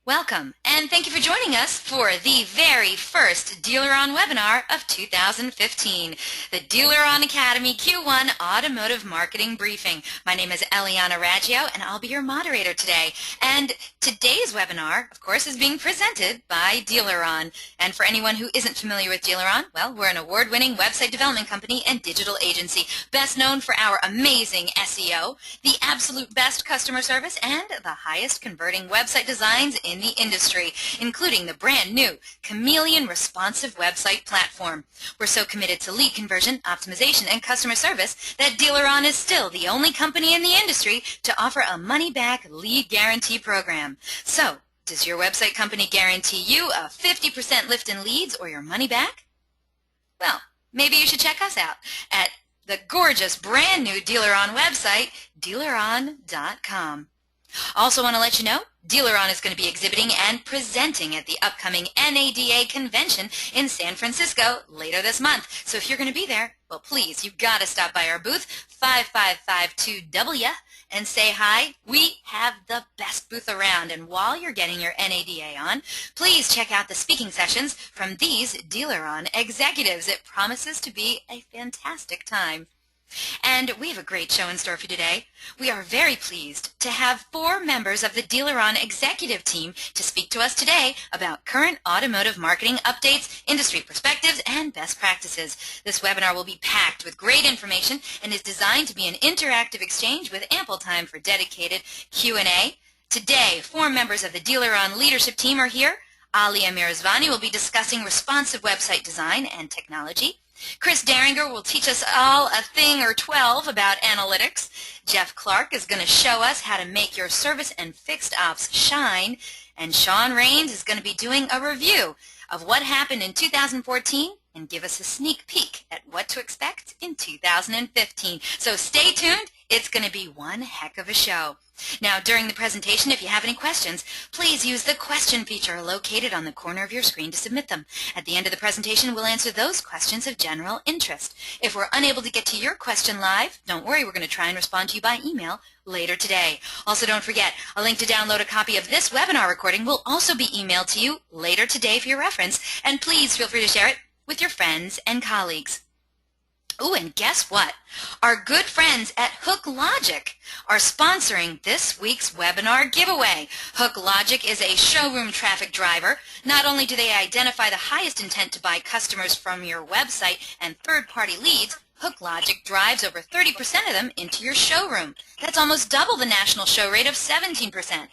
Welcome, and thank you for joining us for the very first DealerOn webinar of 2015, the DealerOn Academy Q1 Automotive Marketing Briefing. My name is Eliana Raggio, and I'll be your moderator today. And today's webinar, of course, is being presented by DealerOn. And for anyone who isn't familiar with DealerOn, well, we're an award-winning website development company and digital agency, best known for our amazing SEO, the absolute best customer service, and the highest converting website designs in the industry, including the brand new Chameleon responsive website platform. We're so committed to lead conversion, optimization, and customer service that DealerOn is still the only company in the industry to offer a money-back lead guarantee program. So, does your website company guarantee you a 50% lift in leads or your money back? Well, maybe you should check us out at the gorgeous brand new DealerOn website, DealerOn.com. Also want to let you know, DealerOn is going to be exhibiting and presenting at the upcoming NADA convention in San Francisco later this month. So if you're going to be there, well, please, you've got to stop by our booth, 5552W, and say hi. We have the best booth around, and while you're getting your NADA on, please check out the speaking sessions from these DealerOn executives. It promises to be a fantastic time. And we have a great show in store for you today. We are very pleased to have 4 members of the DealerOn executive team to speak to us today about current automotive marketing updates, industry perspectives, and best practices. This webinar will be packed with great information and is designed to be an interactive exchange with ample time for dedicated Q&A. Today, 4 members of the DealerOn leadership team are here. Ali Amirrezvani will be discussing responsive website design and technology. Chris Deringer will teach us all a thing or 12 about analytics. Jeff Clark is going to show us how to make your service and fixed ops shine. And Shaun Raines is going to be doing a review of what happened in 2014 and give us a sneak peek at what to expect in 2015. So stay tuned. It's going to be one heck of a show. Now, during the presentation, if you have any questions, please use the question feature located on the corner of your screen to submit them. At the end of the presentation, we'll answer those questions of general interest. If we're unable to get to your question live, don't worry, we're going to try and respond to you by email later today. Also, don't forget, a link to download a copy of this webinar recording will also be emailed to you later today for your reference, and please feel free to share it with your friends and colleagues. Ooh, and guess what? Our good friends at Hook Logic are sponsoring this week's webinar giveaway. Hook Logic is a showroom traffic driver. Not only do they identify the highest intent to buy customers from your website and third-party leads, Hook Logic drives over 30% of them into your showroom. That's almost double the national show rate of 17%.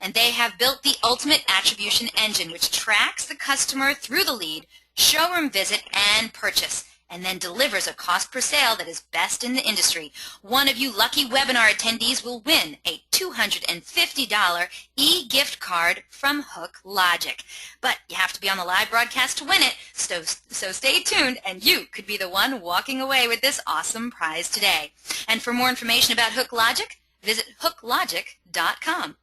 And they have built the ultimate attribution engine, which tracks the customer through the lead, showroom visit, and purchase, and then delivers a cost per sale that is best in the industry. One of you lucky webinar attendees will win a $250 e-gift card from Hook Logic. But you have to be on the live broadcast to win it, so stay tuned, and you could be the one walking away with this awesome prize today. And for more information about Hook Logic, visit hooklogic.com.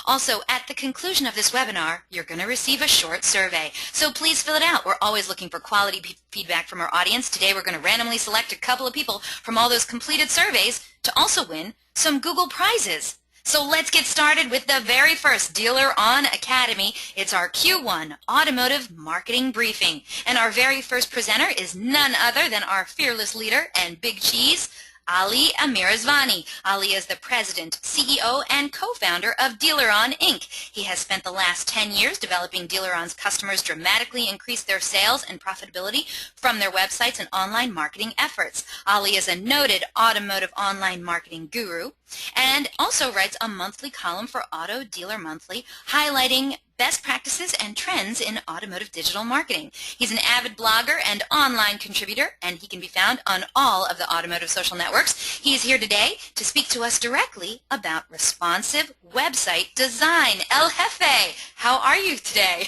Also, at the conclusion of this webinar, you're going to receive a short survey, so please fill it out. We're always looking for quality feedback from our audience. Today we're going to randomly select a couple of people from all those completed surveys to also win some Google prizes. So let's get started with the very first DealerOn Academy. It's our Q1 Automotive Marketing Briefing. And our very first presenter is none other than our fearless leader and big cheese, Ali Amirrezvani. Ali is the president, CEO, and co-founder of DealerOn, Inc. He has spent the last 10 years developing DealerOn's customers dramatically increase their sales and profitability from their websites and online marketing efforts. Ali is a noted automotive online marketing guru and also writes a monthly column for Auto Dealer Monthly, highlighting best practices and trends in automotive digital marketing. He's an avid blogger and online contributor, and he can be found on all of the automotive social networks. He's here today to speak to us directly about responsive website design. El Jefe, how are you today?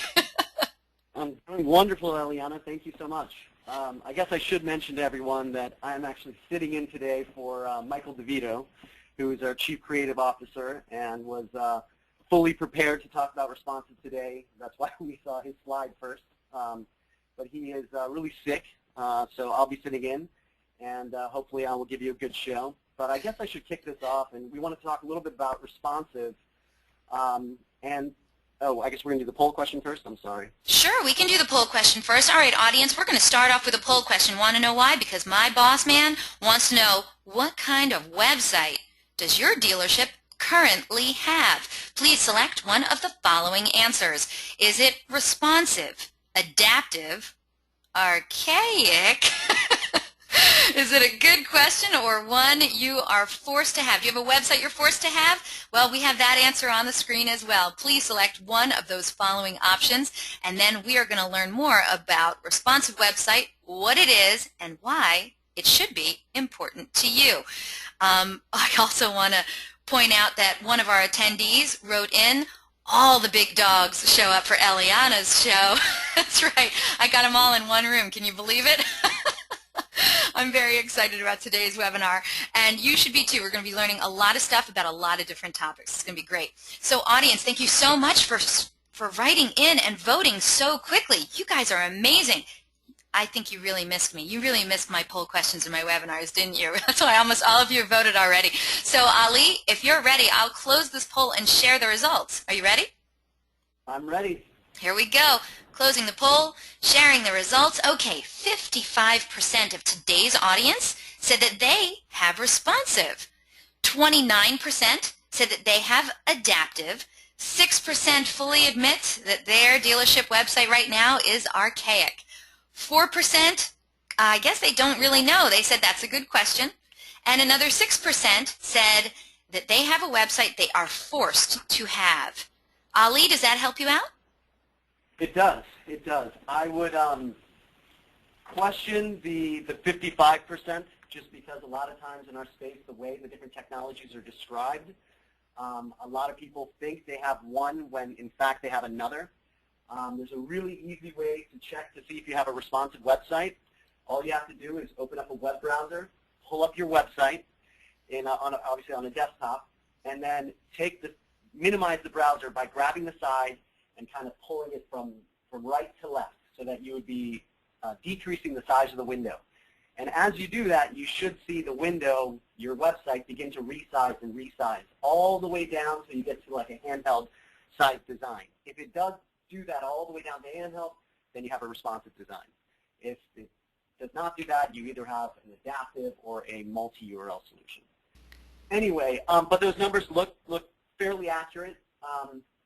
I'm doing wonderful, Eliana. Thank you so much. I guess I should mention to everyone that I'm actually sitting in today for Michael DeVito, who is our Chief Creative Officer and was fully prepared to talk about responsive today. That's why we saw his slide first. But he is really sick, so I'll be sitting in, and hopefully I will give you a good show. But I guess I should kick this off, and we want to talk a little bit about responsive. And Oh, I guess we're going to do the poll question first? I'm sorry. Sure, we can do the poll question first. All right, audience, we're going to start off with a poll question. Want to know why? Because my boss man wants to know, what kind of website does your dealership currently have? Please select one of the following answers. Is it responsive, adaptive, archaic? Is it a good question or one you are forced to have? Do you have a website you're forced to have? Well, we have that answer on the screen as well. Please select one of those following options, and then we are going to learn more about responsive website, what it is, and why it should be important to you. I also want to point out that one of our attendees wrote in, all the big dogs show up for Eliana's show. That's right. I got them all in one room. Can you believe it? I'm very excited about today's webinar, and you should be too. We're going to be learning a lot of stuff about a lot of different topics. It's going to be great. So audience, thank you so much for writing in and voting so quickly. You guys are amazing. I think you really missed me. You really missed my poll questions in my webinars, didn't you? That's why almost all of you have voted already. So Ali, if you're ready, I'll close this poll and share the results. Are you ready? I'm ready. Here we go. Closing the poll, sharing the results. Okay, 55% of today's audience said that they have responsive. 29% said that they have adaptive. 6% fully admit that their dealership website right now is archaic. 4%, I guess they don't really know. They said that's a good question. And another 6% said that they have a website they are forced to have. Ali, does that help you out? It does. It does. I would question the 55% just because a lot of times in our space, the way the different technologies are described, a lot of people think they have one when in fact they have another. There's a really easy way to check to see if you have a responsive website. All you have to do is open up a web browser, pull up your website, obviously on a desktop, and then minimize the browser by grabbing the side and kind of pulling it from right to left so that you would be decreasing the size of the window. And as you do that, you should see the window, your website, begin to resize and resize all the way down so you get to like a handheld size design. If it does do that all the way down to handheld, then you have a responsive design. If it does not do that, you either have an adaptive or a multi-URL solution. Anyway, but those numbers look fairly accurate.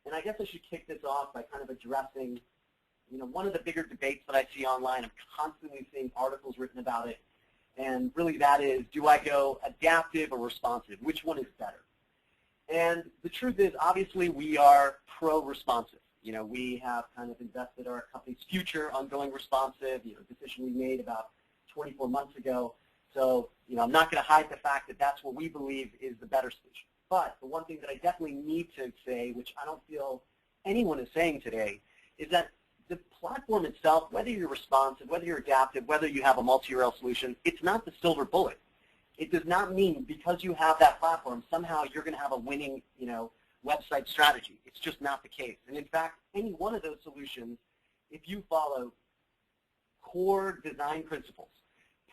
And I guess I should kick this off by kind of addressing, one of the bigger debates that I see online. I'm constantly seeing articles written about it. And really that is, do I go adaptive or responsive? Which one is better? And the truth is, obviously, we are pro-responsive. We have kind of invested our company's future on going responsive, a decision we made about 24 months ago. So, I'm not going to hide the fact that that's what we believe is the better solution. But the one thing that I definitely need to say, which I don't feel anyone is saying today, is that the platform itself, whether you're responsive, whether you're adaptive, whether you have a multi-URL solution, it's not the silver bullet. It does not mean because you have that platform, somehow you're going to have a winning, website strategy. It's just not the case. And in fact, any one of those solutions, if you follow core design principles,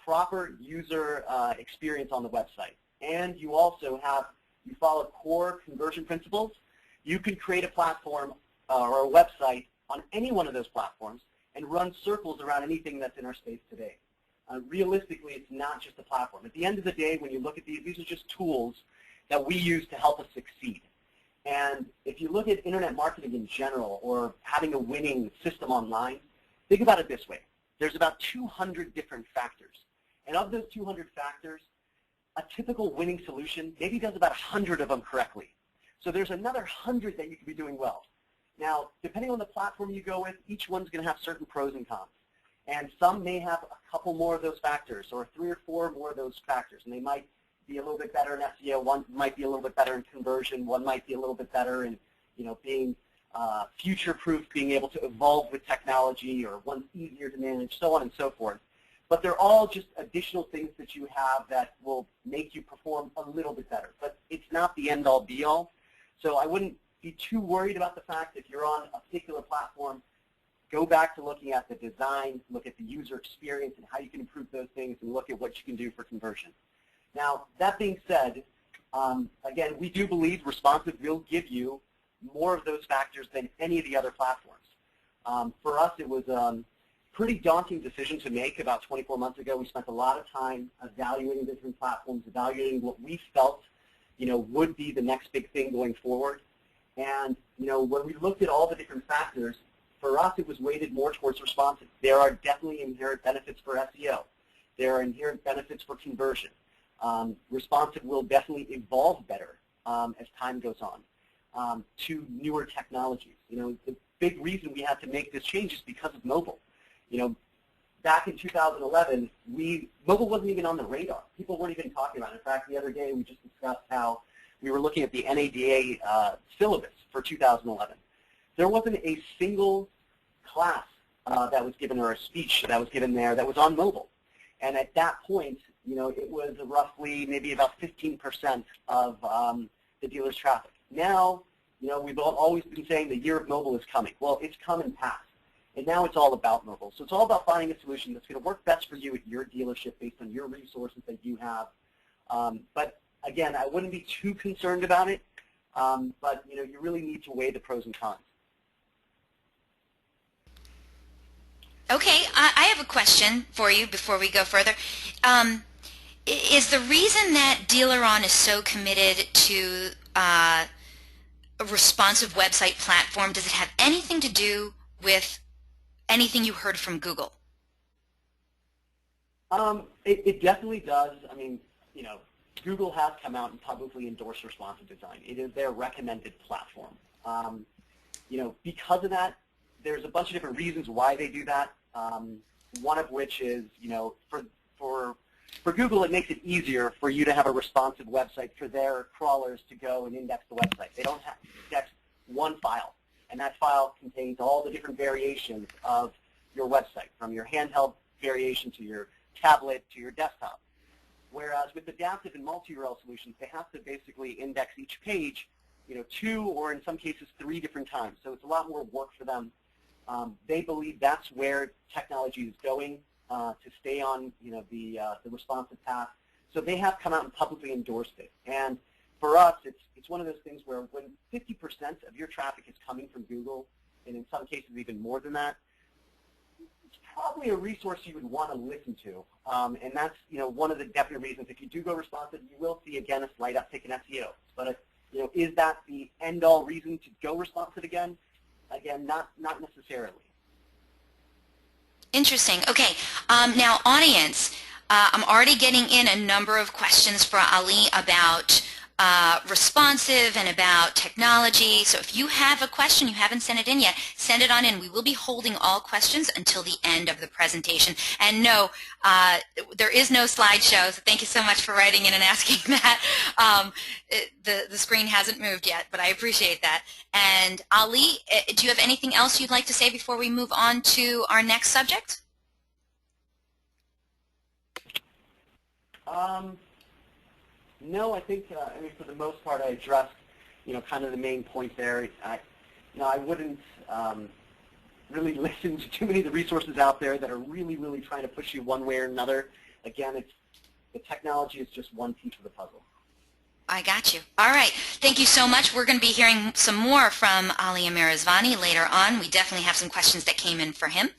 proper user experience on the website, and you also you follow core conversion principles, you can create a platform or a website on any one of those platforms and run circles around anything that's in our space today. Realistically, it's not just a platform. At the end of the day, when you look at these are just tools that we use to help us succeed. And if you look at internet marketing in general or having a winning system online, think about it this way. There's about 200 different factors. And of those 200 factors, a typical winning solution maybe does about 100 of them correctly. So there's another 100 that you could be doing well. Now, depending on the platform you go with, each one's going to have certain pros and cons. And some may have a couple more of those factors or 3 or 4 more of those factors. And they might be a little bit better in SEO, one might be a little bit better in conversion, one might be a little bit better in being future-proof, being able to evolve with technology, or one's easier to manage, so on and so forth. But they're all just additional things that you have that will make you perform a little bit better. But it's not the end-all, be-all. So I wouldn't be too worried about the fact if you're on a particular platform. Go back to looking at the design, look at the user experience and how you can improve those things, and look at what you can do for conversion. Now, that being said, again, we do believe responsive will give you more of those factors than any of the other platforms. For us, it was a pretty daunting decision to make about 24 months ago. We spent a lot of time evaluating different platforms, evaluating what we felt, would be the next big thing going forward. And, when we looked at all the different factors, for us, it was weighted more towards responsive. There are definitely inherent benefits for SEO. There are inherent benefits for conversion. Responsive will definitely evolve better as time goes on to newer technologies. The big reason we had to make this change is because of mobile. Back in 2011, mobile wasn't even on the radar. People weren't even talking about it. In fact, the other day we just discussed how we were looking at the NADA syllabus for 2011. There wasn't a single class that was given or a speech that was given there that was on mobile. And at that point, it was roughly maybe about 15% of the dealer's traffic. Now, we've always been saying the year of mobile is coming. Well, it's come and passed. And now it's all about mobile. So it's all about finding a solution that's going to work best for you at your dealership based on your resources that you have. But again, I wouldn't be too concerned about it. But you really need to weigh the pros and cons. Okay, I have a question for you before we go further. Is the reason that DealerOn is so committed to a responsive website platform, does it have anything to do with anything you heard from Google? It definitely does. I mean, Google has come out and publicly endorsed responsive design. It is their recommended platform. Because of that, there's a bunch of different reasons why they do that. One of which is, for Google, it makes it easier for you to have a responsive website for their crawlers to go and index the website. They don't have to index one file, and that file contains all the different variations of your website, from your handheld variation to your tablet to your desktop. Whereas with adaptive and multi-URL solutions, they have to basically index each page, 2 or in some cases 3 different times. So it's a lot more work for them. They believe that's where technology is going to stay on, the responsive path. So they have come out and publicly endorsed it. And for us, it's one of those things where when 50% of your traffic is coming from Google, and in some cases even more than that, it's probably a resource you would want to listen to. And that's, one of the definite reasons. If you do go responsive, you will see, again, a slight uptick in SEO. But, is that the end-all reason to go responsive again? Again, not necessarily. Interesting. Okay. Now, audience, I'm already getting in a number of questions for Ali about responsive and about technology. So if you have a question, you haven't sent it in yet, send it on in. We will be holding all questions until the end of the presentation. And no, there is no slideshow, so thank you so much for writing in and asking that. The screen hasn't moved yet, but I appreciate that. And Ali, do you have anything else you'd like to say before we move on to our next subject? No, I think, for the most part, I addressed, kind of the main point there. I wouldn't really listen to too many of the resources out there that are really, really trying to push you one way or another. Again, the technology is just one piece of the puzzle. I got you. All right. Thank you so much. We're going to be hearing some more from Ali Amirrezvani later on. We definitely have some questions that came in for him.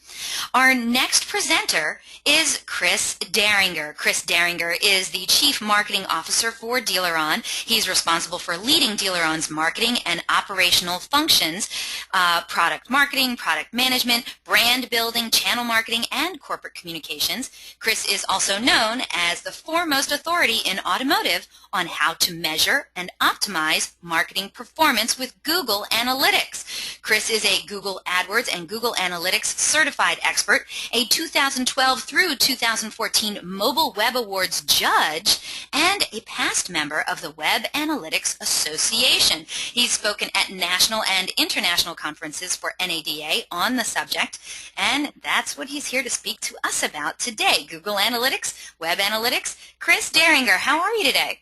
Our next presenter is Chris Deringer. Chris Deringer is the Chief Marketing Officer for DealerOn. He's responsible for leading DealerOn's marketing and operational functions, product marketing, product management, brand building, channel marketing, and corporate communications. Chris is also known as the foremost authority in automotive on how to measure and optimize marketing performance with Google Analytics. Chris is a Google AdWords and Google Analytics certified expert, a 2012 through 2014 Mobile Web Awards judge, and a past member of the Web Analytics Association. He's spoken at national and international conferences for NADA on the subject, and that's what he's here to speak to us about today, Google Analytics, Web Analytics. Chris Deringer, how are you today?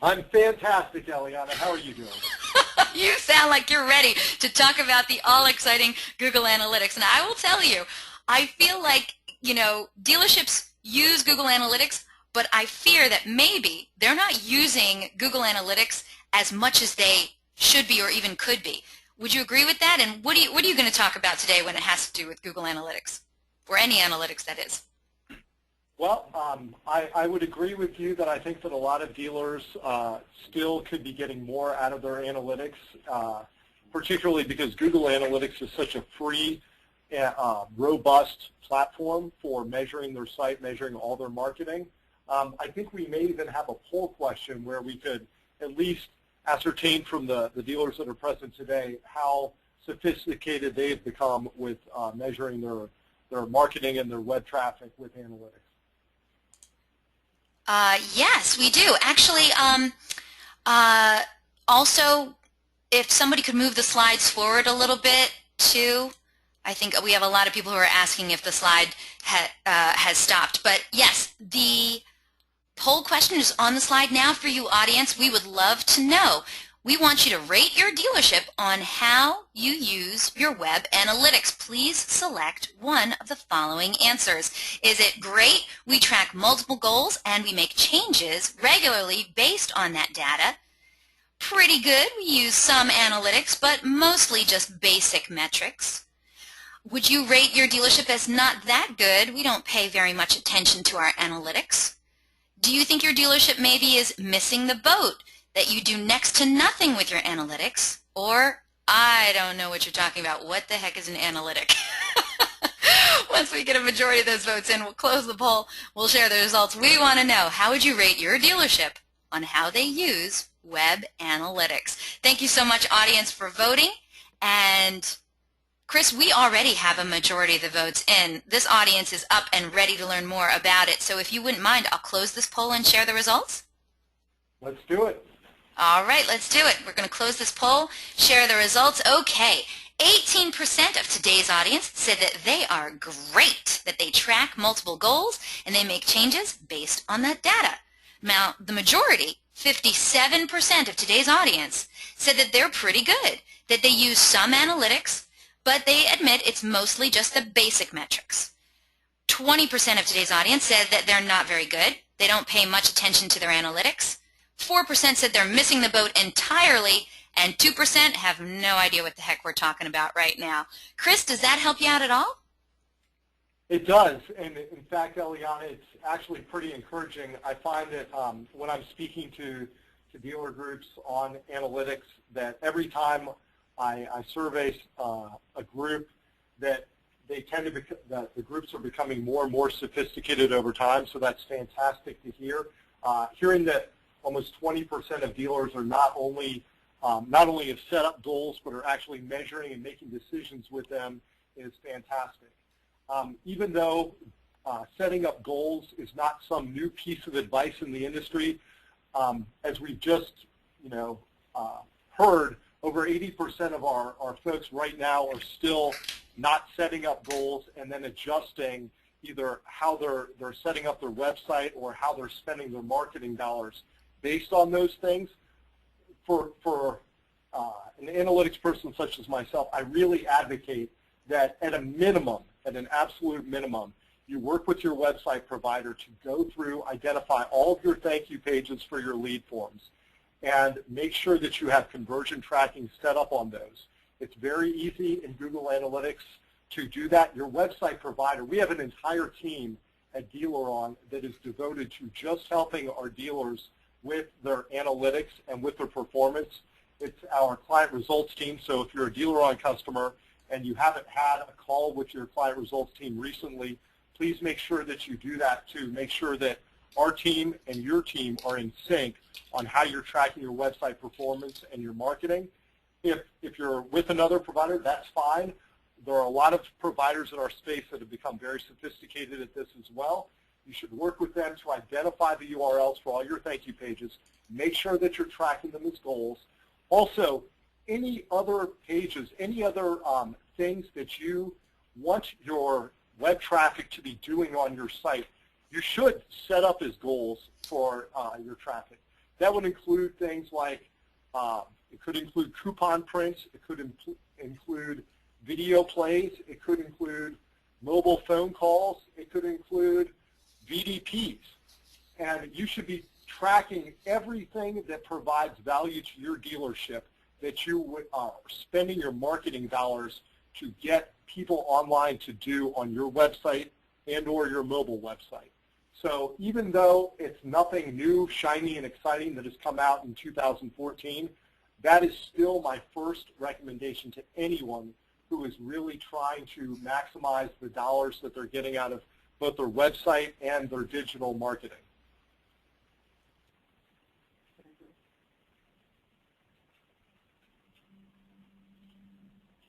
I'm fantastic, Eliana. How are you doing? You sound like you're ready to talk about the all-exciting Google Analytics. And I will tell you, I feel like, dealerships use Google Analytics, but I fear that maybe they're not using Google Analytics as much as they should be or even could be. Would you agree with that? And what are you going to talk about today when it has to do with Google Analytics, or any analytics that is? Well, I would agree with you that I think that a lot of dealers still could be getting more out of their analytics, particularly because Google Analytics is such a free, robust platform for measuring their site, measuring all their marketing. I think we may even have a poll question where we could at least ascertain from the dealers that are present today how sophisticated they've become with measuring their marketing and their web traffic with analytics. Yes, we do. Actually, also, if somebody could move the slides forward a little bit, too. I think we have a lot of people who are asking if the slide has stopped. But yes, the poll question is on the slide now for you, audience. We would love to know. We want you to rate your dealership on how you use your web analytics. Please select one of the following answers. Is it great? We track multiple goals and we make changes regularly based on that data. Pretty good. We use some analytics, but mostly just basic metrics. Would you rate your dealership as not that good? We don't pay very much attention to our analytics. Do you think your dealership maybe is missing the boat, that you do next to nothing with your analytics? Or, I don't know what you're talking about. What the heck is an analytic? Once we get a majority of those votes in, we'll close the poll. We'll share the results. We want to know, how would you rate your dealership on how they use web analytics? Thank you so much, audience, for voting. And Chris, we already have a majority of the votes in. This audience is up and ready to learn more about it. So if you wouldn't mind, I'll close this poll and share the results. Let's do it. All right, let's do it. We're going to close this poll, share the results. Okay, 18% of today's audience said that they are great, that they track multiple goals, and they make changes based on that data. Now, the majority, 57% of today's audience, said that they're pretty good, that they use some analytics, but they admit it's mostly just the basic metrics. 20% of today's audience said that they're not very good. They don't pay much attention to their analytics. 4% said they're missing the boat entirely, and 2% have no idea what the heck we're talking about right now. Chris, does that help you out at all? It does, and in fact, Eliana, it's actually pretty encouraging. I find that when I'm speaking to dealer groups on analytics, that every time I survey a group, that they tend to that the groups are becoming more and more sophisticated over time. So that's fantastic to hear. Hearing that almost 20% of dealers are not only have set up goals, but are actually measuring and making decisions with them is fantastic. Even though setting up goals is not some new piece of advice in the industry, as we've just heard, over 80% of our folks right now are still not setting up goals and then adjusting either how they're setting up their website or how they're spending their marketing dollars based on those things. For an analytics person such as myself, I really advocate that at a minimum, at an absolute minimum, you work with your website provider to go through, identify all of your thank you pages for your lead forms, and make sure that you have conversion tracking set up on those. It's very easy in Google Analytics to do that. Your website provider, we have an entire team at DealerOn that is devoted to just helping our dealers with their analytics and with their performance. It's our client results team, so if you're a DealerOn customer and you haven't had a call with your client results team recently, please make sure that you do that too. Make sure that our team and your team are in sync on how you're tracking your website performance and your marketing. If you're with another provider, that's fine. There are a lot of providers in our space that have become very sophisticated at this as well. You should work with them to identify the URLs for all your thank you pages. Make sure that you're tracking them as goals. Also, any other pages, any other things that you want your web traffic to be doing on your site, you should set up as goals for your traffic. That would include things like, it could include coupon prints, it could include video plays, it could include mobile phone calls, it could include VDPs. And you should be tracking everything that provides value to your dealership that you are spending your marketing dollars to get people online to do on your website and or your mobile website. So even though it's nothing new, shiny, and exciting that has come out in 2014, that is still my first recommendation to anyone who is really trying to maximize the dollars that they're getting out of both their website and their digital marketing.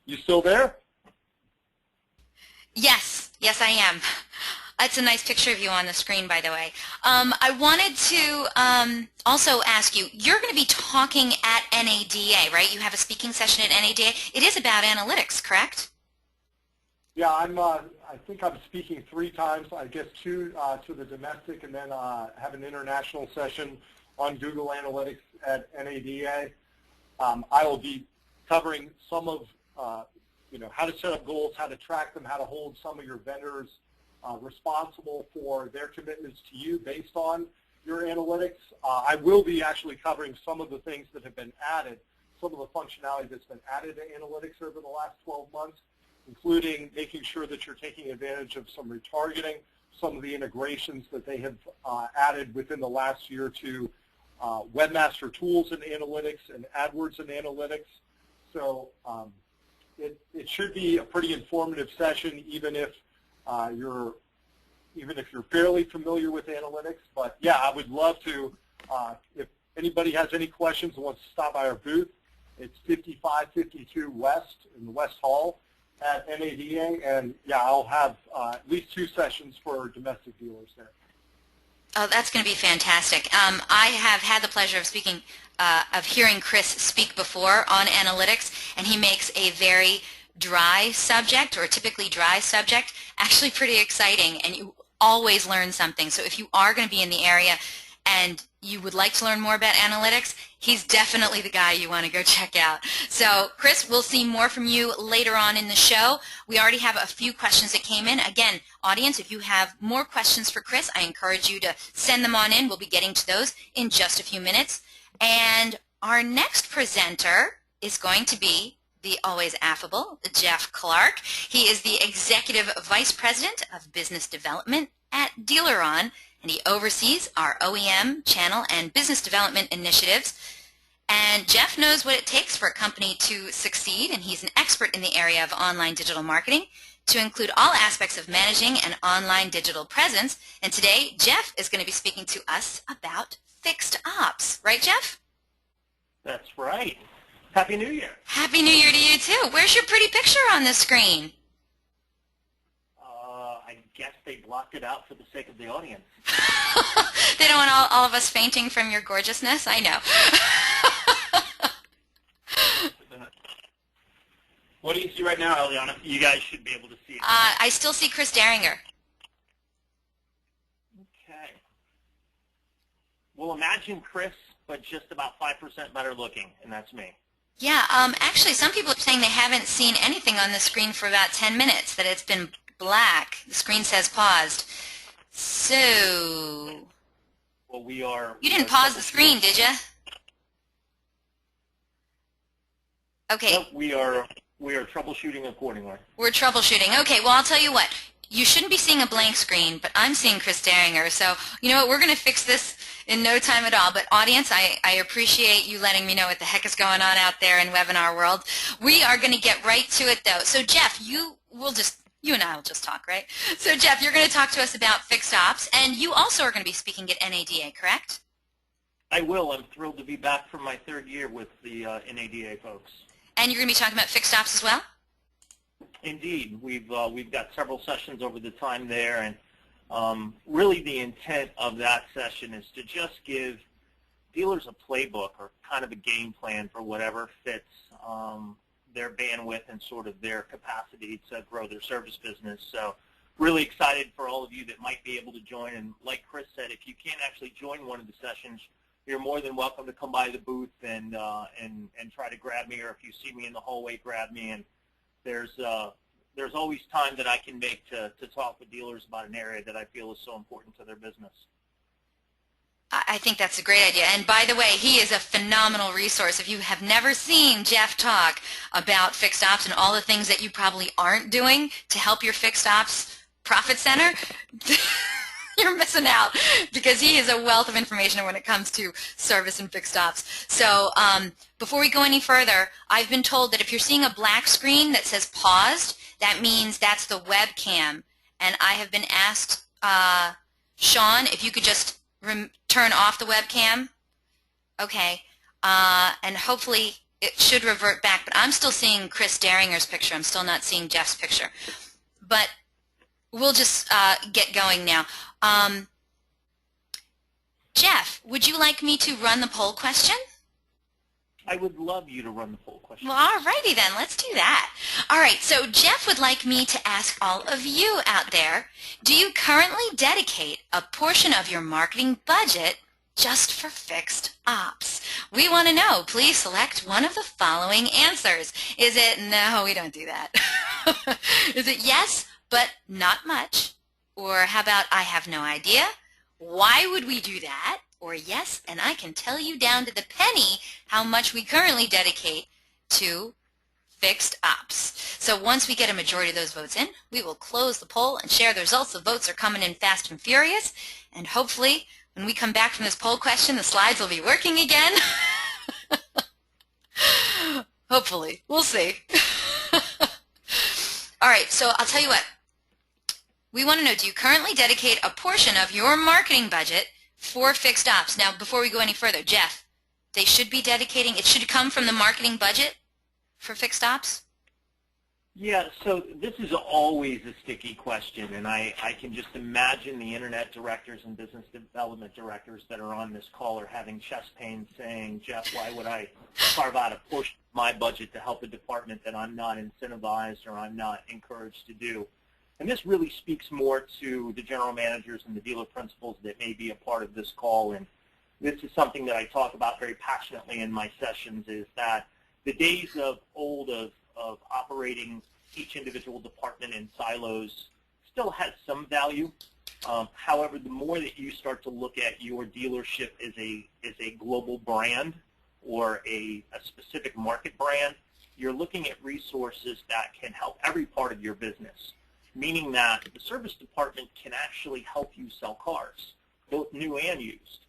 You still there? Yes, yes I am. It's a nice picture of you on the screen, by the way. I wanted to also ask you, you're going to be talking at NADA, right? You have a speaking session at NADA. It is about analytics, correct? Yeah, I think I'm speaking 3 times, I guess 2 to the domestic, and then have an international session on Google Analytics at NADA. I will be covering some of how to set up goals, how to track them, how to hold some of your vendors responsible for their commitments to you based on your analytics. I will be actually covering some of the things that have been added, some of the functionality that's been added to analytics over the last 12 months, including making sure that you're taking advantage of some retargeting, some of the integrations that they have added within the last year to Webmaster Tools and Analytics and AdWords and Analytics. So it should be a pretty informative session, even if you're fairly familiar with analytics. But yeah, I would love to. If anybody has any questions and wants to stop by our booth, it's 5552 West in the West Hall at NADA, and yeah, I'll have at least 2 sessions for domestic dealers there. Oh, that's going to be fantastic. I have had the pleasure of hearing Chris speak before on analytics, and he makes a very dry subject, or typically dry subject, actually pretty exciting, and you always learn something. So if you are going to be in the area and you would like to learn more about analytics, he's definitely the guy you want to go check out. So Chris, we'll see more from you later on in the show. We already have a few questions that came in. Again, audience, if you have more questions for Chris, I encourage you to send them on in. We'll be getting to those in just a few minutes. And our next presenter is going to be the always affable Jeff Clark. He is the Executive Vice President of Business Development at DealerOn, and he oversees our OEM, channel, and business development initiatives. And Jeff knows what it takes for a company to succeed, and he's an expert in the area of online digital marketing, to include all aspects of managing an online digital presence. And today, Jeff is going to be speaking to us about fixed ops. Right, Jeff? That's right. Happy New Year. Happy New Year to you, too. Where's your pretty picture on the screen? I guess they blocked it out for the sake of the audience. They don't want all of us fainting from your gorgeousness? I know. What do you see right now, Eliana? You guys should be able to see it. I still see Chris Deringer. Okay. Well, imagine Chris, but just about 5% better looking, and that's me. Yeah, actually, some people are saying they haven't seen anything on the screen for about 10 minutes, that it's been black. The screen says paused. So... Well, we are... You didn't pause the screen, did you? Okay. Nope, we are troubleshooting accordingly. We're troubleshooting. Okay, well, I'll tell you what. You shouldn't be seeing a blank screen, but I'm seeing Chris Deringer. So, you know what, we're going to fix this in no time at all. But audience, I appreciate you letting me know what the heck is going on out there in webinar world. We are going to get right to it, though. So, Jeff, you and I will just talk, right? So, Jeff, you're going to talk to us about fixed ops, and you also are going to be speaking at NADA, correct? I will. I'm thrilled to be back from my 3rd year with the NADA folks. And you're going to be talking about fixed ops as well? Indeed. We've got several sessions over the time there, and really the intent of that session is to just give dealers a playbook or kind of a game plan for whatever fits their bandwidth and sort of their capacity to grow their service business. So really excited for all of you that might be able to join. And like Chris said, if you can't actually join one of the sessions, you're more than welcome to come by the booth and try to grab me, or if you see me in the hallway, grab me. And there's always time that I can make to talk with dealers about an area that I feel is so important to their business. I think that's a great idea. And by the way, he is a phenomenal resource. If you have never seen Jeff talk about fixed ops and all the things that you probably aren't doing to help your fixed ops profit center, you're missing out, because he is a wealth of information when it comes to service and fixed ops. So before we go any further, I've been told that if you're seeing a black screen that says paused, that means that's the webcam. And I have been asked, Shaun, if you could just turn off the webcam. Okay. And hopefully it should revert back. But I'm still seeing Chris Deringer's picture. I'm still not seeing Jeff's picture. But we'll just get going now. Jeff, would you like me to run the poll question? I would love you to run the poll question. Well, all righty then. Let's do that. All right, so Jeff would like me to ask all of you out there, do you currently dedicate a portion of your marketing budget just for fixed ops? We want to know. Please select one of the following answers. Is it, no, we don't do that. Is it yes, but not much? Or how about, I have no idea? Why would we do that? Or yes, and I can tell you down to the penny how much we currently dedicate to fixed ops. So once we get a majority of those votes in, we will close the poll and share the results. The votes are coming in fast and furious, and hopefully when we come back from this poll question, the slides will be working again. Hopefully. We'll see. All right, so I'll tell you what. We want to know, do you currently dedicate a portion of your marketing budget for fixed ops? Now, before we go any further, Jeff, they should be dedicating, it should come from the marketing budget for fixed ops? Yeah, so this is always a sticky question, and I can just imagine the internet directors and business development directors that are on this call are having chest pains saying, Jeff, why would I carve out a portion of my budget to help a department that I'm not incentivized or I'm not encouraged to do? And this really speaks more to the general managers and the dealer principals that may be a part of this call. And this is something that I talk about very passionately in my sessions, is that the days of old of operating each individual department in silos still has some value. However, the more that you start to look at your dealership as a global brand or a specific market brand, you're looking at resources that can help every part of your business. Meaning that the service department can actually help you sell cars, both new and used.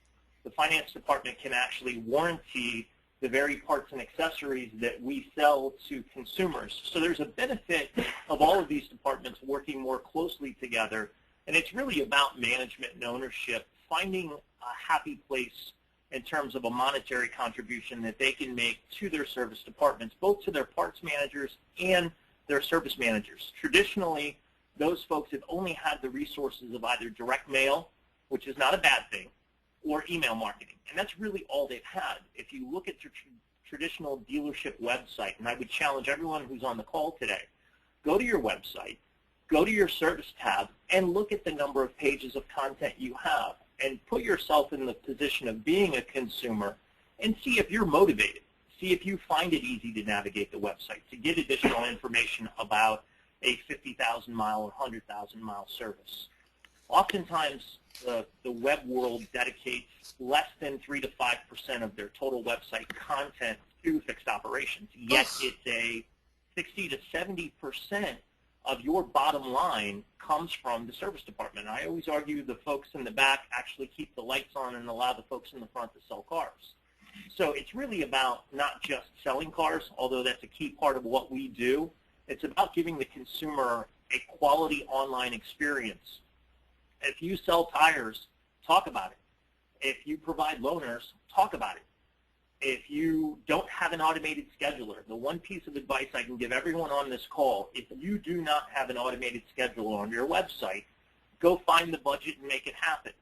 The finance department can actually warranty the very parts and accessories that we sell to consumers. So there's a benefit of all of these departments working more closely together, and it's really about management and ownership, finding a happy place in terms of a monetary contribution that they can make to their service departments, both to their parts managers and their service managers. Traditionally, those folks have only had the resources of either direct mail, which is not a bad thing, or email marketing. And that's really all they've had. If you look at your traditional dealership website, and I would challenge everyone who's on the call today, go to your website, go to your service tab, and look at the number of pages of content you have, and put yourself in the position of being a consumer and see if you're motivated. See if you find it easy to navigate the website, to get additional information about a 50,000-mile or 100,000-mile service. Oftentimes, the web world dedicates less than 3 to 5% of their total website content to fixed operations. Yet it's a 60 to 70% of your bottom line comes from the service department. I always argue the folks in the back actually keep the lights on and allow the folks in the front to sell cars. So it's really about not just selling cars, although that's a key part of what we do. It's about giving the consumer a quality online experience. If you sell tires, talk about it. If you provide loaners, talk about it. If you don't have an automated scheduler, the one piece of advice I can give everyone on this call, if you do not have an automated scheduler on your website, go find the budget and make it happen.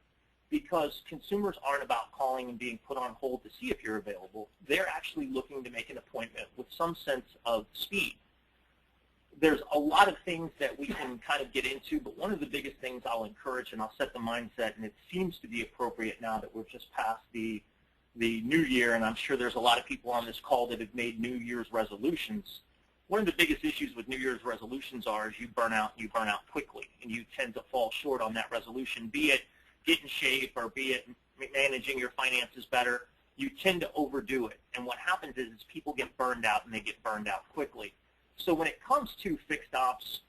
Because consumers aren't about calling and being put on hold to see if you're available. They're actually looking to make an appointment with some sense of speed. There's a lot of things that we can kind of get into, but one of the biggest things I'll encourage, and I'll set the mindset, and it seems to be appropriate now that we're just past the new year, and I'm sure there's a lot of people on this call that have made New Year's resolutions. One of the biggest issues with New Year's resolutions is you burn out quickly, and you tend to fall short on that resolution, be it get in shape or be it managing your finances better, you tend to overdo it. And what happens is people get burned out, and they get burned out quickly. So when it comes to fixed ops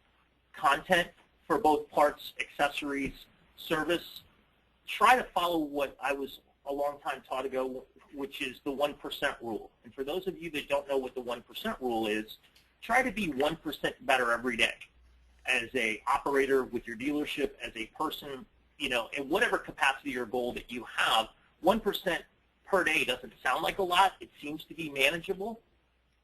content for both parts, accessories, service, try to follow what I was a long time taught ago, which is the 1% rule. And for those of you that don't know what the 1% rule is, try to be 1% better every day as a operator with your dealership, as a person, in whatever capacity or goal that you have. 1% per day doesn't sound like a lot. It seems to be manageable.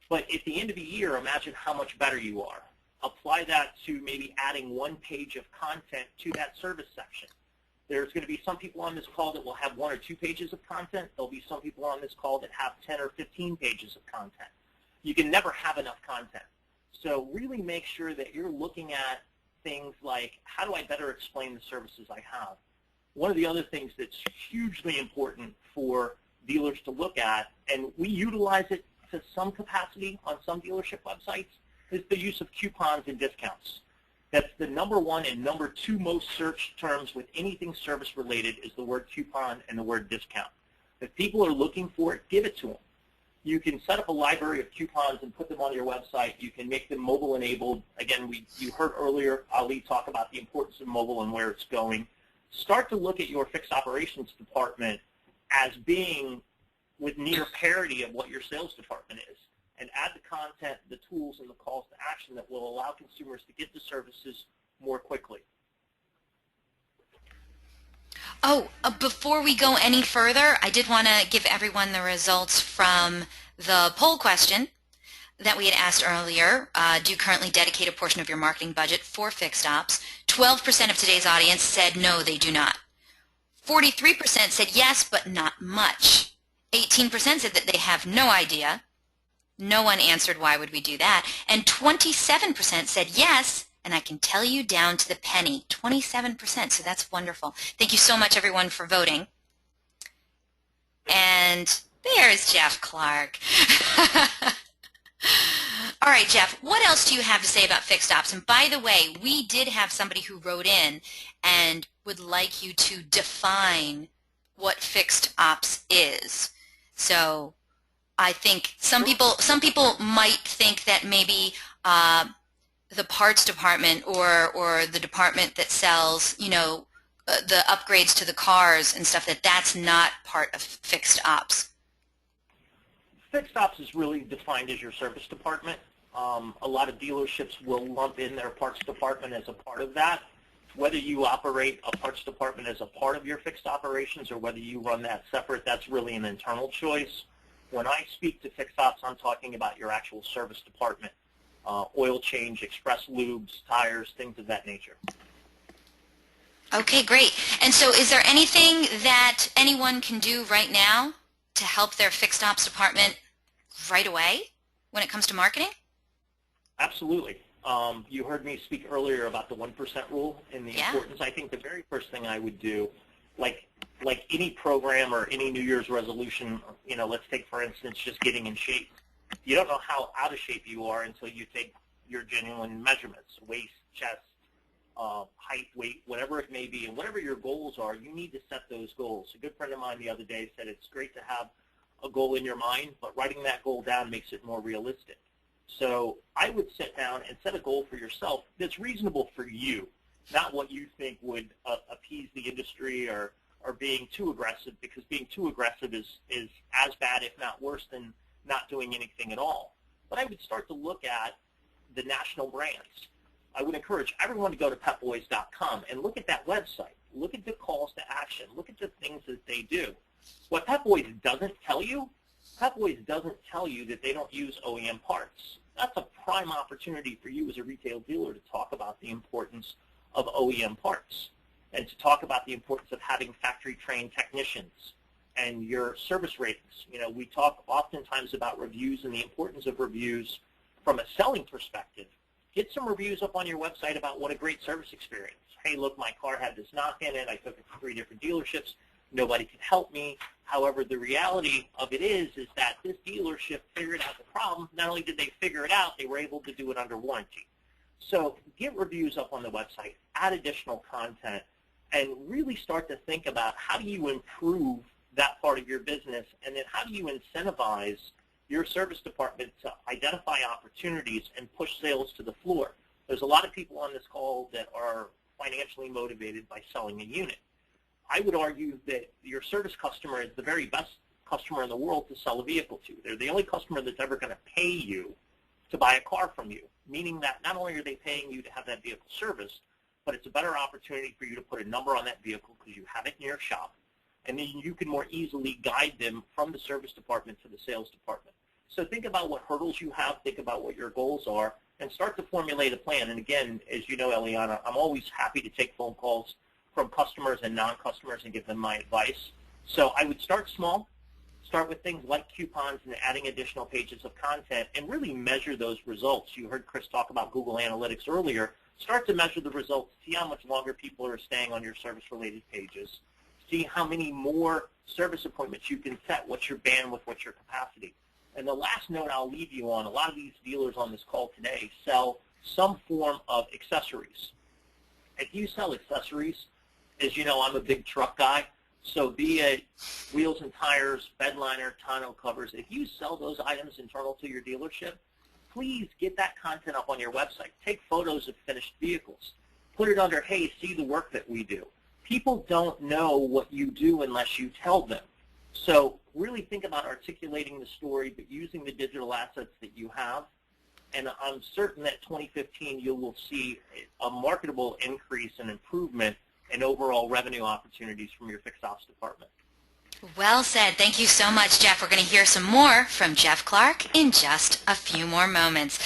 But at the end of the year, imagine how much better you are. Apply that to maybe adding 1 page of content to that service section. There's going to be some people on this call that will have 1 or 2 pages of content. There'll be some people on this call that have 10 or 15 pages of content. You can never have enough content. So really make sure that you're looking at things like, how do I better explain the services I have? One of the other things that's hugely important for dealers to look at, and we utilize it to some capacity on some dealership websites, is the use of coupons and discounts. That's the #1 and #2 most searched terms with anything service related is the word coupon and the word discount. If people are looking for it, give it to them. You can set up a library of coupons and put them on your website. You can make them mobile enabled. Again, you heard earlier Ali talk about the importance of mobile and where it's going. Start to look at your fixed operations department as being with near parity of what your sales department is, and add the content, the tools, and the calls to action that will allow consumers to get the services more quickly. Oh, before we go any further, I did want to give everyone the results from the poll question that we had asked earlier. Do you currently dedicate a portion of your marketing budget for fixed ops? 12% of today's audience said no, they do not. 43% said yes, but not much. 18% said that they have no idea. No one answered why would we do that. And 27% said yes, and I can tell you down to the penny, 27%, so that's wonderful. Thank you so much, everyone, for voting. And there's Jeff Clark. All right, Jeff, what else do you have to say about fixed ops? And by the way, we did have somebody who wrote in and would like you to define what fixed ops is. So I think some people might think that maybe the parts department or the department that sells, the upgrades to the cars and stuff, that's not part of fixed ops. Fixed ops is really defined as your service department. A lot of dealerships will lump in their parts department as a part of that. Whether you operate a parts department as a part of your fixed operations or whether you run that separate, that's really an internal choice. When I speak to fixed ops, I'm talking about your actual service department, oil change, express lubes, tires, things of that nature. Okay, great. And so is there anything that anyone can do right now to help their fixed ops department right away when it comes to marketing? Absolutely. You heard me speak earlier about the 1% rule and the importance. I think the very first thing I would do, like any program or any New Year's resolution, let's take, for instance, just getting in shape. You don't know how out of shape you are until you take your genuine measurements, waist, chest, height, weight, whatever it may be, and whatever your goals are, you need to set those goals. A good friend of mine the other day said it's great to have a goal in your mind, but writing that goal down makes it more realistic. So I would sit down and set a goal for yourself that's reasonable for you, not what you think would appease the industry or being too aggressive, because being too aggressive is as bad, if not worse, than not doing anything at all. But I would start to look at the national brands. I would encourage everyone to go to petboys.com and look at that website. Look at the calls to action. Look at the things that they do. What Pep Boys doesn't tell you, Pep Boys doesn't tell you that they don't use OEM parts. That's a prime opportunity for you as a retail dealer to talk about the importance of OEM parts and to talk about the importance of having factory-trained technicians and your service ratings. We talk oftentimes about reviews and the importance of reviews from a selling perspective. Get some reviews up on your website about what a great service experience. Hey, look, my car had this knock in it. I took it to 3 different dealerships. Nobody could help me. However, the reality of it is that this dealership figured out the problem. Not only did they figure it out, they were able to do it under warranty. So get reviews up on the website, add additional content, and really start to think about how do you improve that part of your business, and then how do you incentivize your service department to identify opportunities and push sales to the floor. There's a lot of people on this call that are financially motivated by selling a unit. I would argue that your service customer is the very best customer in the world to sell a vehicle to. They're the only customer that's ever going to pay you to buy a car from you, meaning that not only are they paying you to have that vehicle serviced, but it's a better opportunity for you to put a number on that vehicle because you have it in your shop, and then you can more easily guide them from the service department to the sales department. So think about what hurdles you have, think about what your goals are, and start to formulate a plan. And again, as you know, Eliana, I'm always happy to take phone calls from customers and non-customers and give them my advice. So I would start small, start with things like coupons and adding additional pages of content, and really measure those results. You heard Chris talk about Google Analytics earlier. Start to measure the results, see how much longer people are staying on your service-related pages, see how many more service appointments you can set, what's your bandwidth, what's your capacity. And the last note I'll leave you on, a lot of these dealers on this call today sell some form of accessories. If you sell accessories, as you know, I'm a big truck guy, so be it wheels and tires, bed liner, tonneau covers, if you sell those items internal to your dealership, please get that content up on your website. Take photos of finished vehicles. Put it under, hey, see the work that we do. People don't know what you do unless you tell them. So really think about articulating the story, but using the digital assets that you have. And I'm certain that 2015 you will see a marketable increase and improvement in overall revenue opportunities from your fixed ops department. Well said. Thank you so much, Jeff. We're going to hear some more from Jeff Clark in just a few more moments.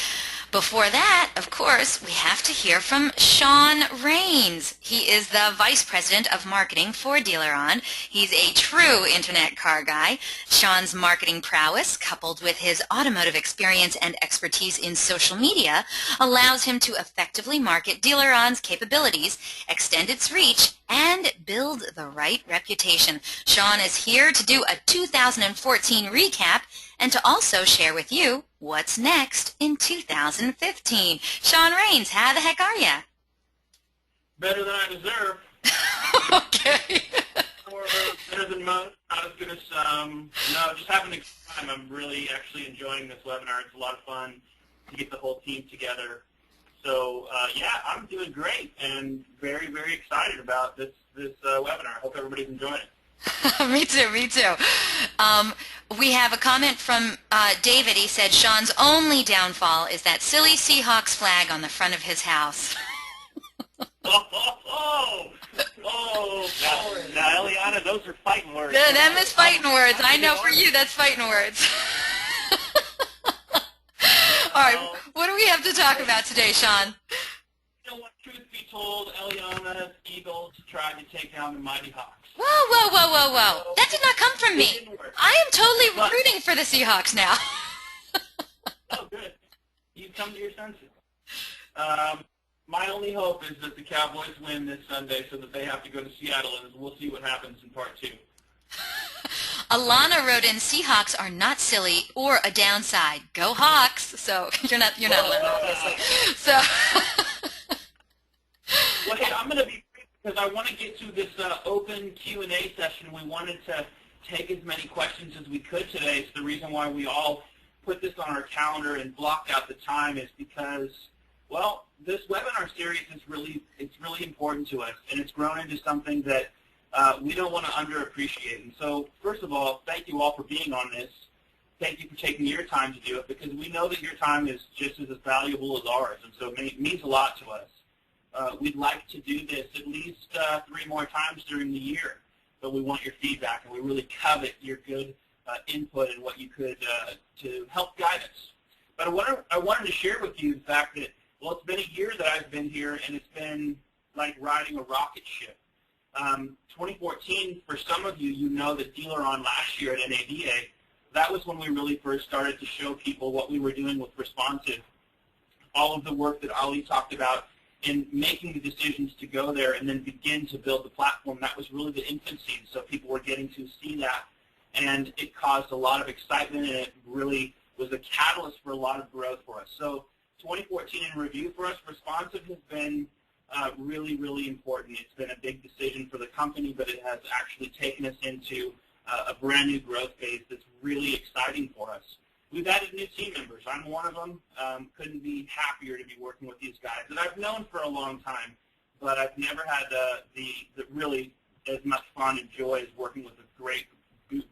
Before that, of course, we have to hear from Shaun Raines. He is the Vice President of Marketing for DealerOn. He's a true Internet car guy. Shaun's marketing prowess, coupled with his automotive experience and expertise in social media, allows him to effectively market DealerOn's capabilities, extend its reach, and build the right reputation. Shaun is here to do a 2014 recap and to also share with you what's next in 2015. Shaun Raines, how the heck are you? Better than I deserve. Okay. Or better than most. Not as good as some. No, just having a good time. I'm really actually enjoying this webinar. It's a lot of fun to get the whole team together. So, yeah, I'm doing great and very, very excited about this webinar. I hope everybody's enjoying it. Me too, me too. We have a comment from David. He said, Shaun's only downfall is that silly Seahawks flag on the front of his house. Oh, Now, Eliana, those are fighting words. Them is fighting words. I know for you that's fighting words. All right, what do we have to talk about today, Shaun? You know what, truth be told, Eliana's Eagles tried to take down the mighty Hawks. Whoa, whoa, whoa, whoa, whoa. That did not come from me. I am totally rooting for the Seahawks now. Oh, good. You've come to your senses. My only hope is that the Cowboys win this Sunday so that they have to go to Seattle, and we'll see what happens in part 2. Alana wrote in, Seahawks are not silly or a downside. Go Hawks. So you're not alone, obviously. So well, hey, I'm going to be brief because I want to get to this open Q&A session. We wanted to take as many questions as we could today. It's the reason why we all put this on our calendar and blocked out the time is because, well, this webinar series is really important to us, and it's grown into something that we don't want to underappreciate. And so, first of all, thank you all for being on this. Thank you for taking your time to do it, because we know that your time is just as valuable as ours, and so it means a lot to us. We'd like to do this at least 3 more times during the year, but we want your feedback, and we really covet your good input and what you could to help guide us. But I wanted to share with you the fact that, well, it's been a year that I've been here, and it's been like riding a rocket ship. 2014, for some of you, you know that DealerOn last year at NADA, that was when we really first started to show people what we were doing with responsive. All of the work that Ali talked about in making the decisions to go there and then begin to build the platform, that was really the infancy. So people were getting to see that, and it caused a lot of excitement, and it really was a catalyst for a lot of growth for us. So 2014 in review for us, responsive has been really, really important. It's been a big decision for the company, but it has actually taken us into a brand new growth phase that's really exciting for us. We've added new team members. I'm one of them. Couldn't be happier to be working with these guys that I've known for a long time, but I've never had the really as much fun and joy as working with a great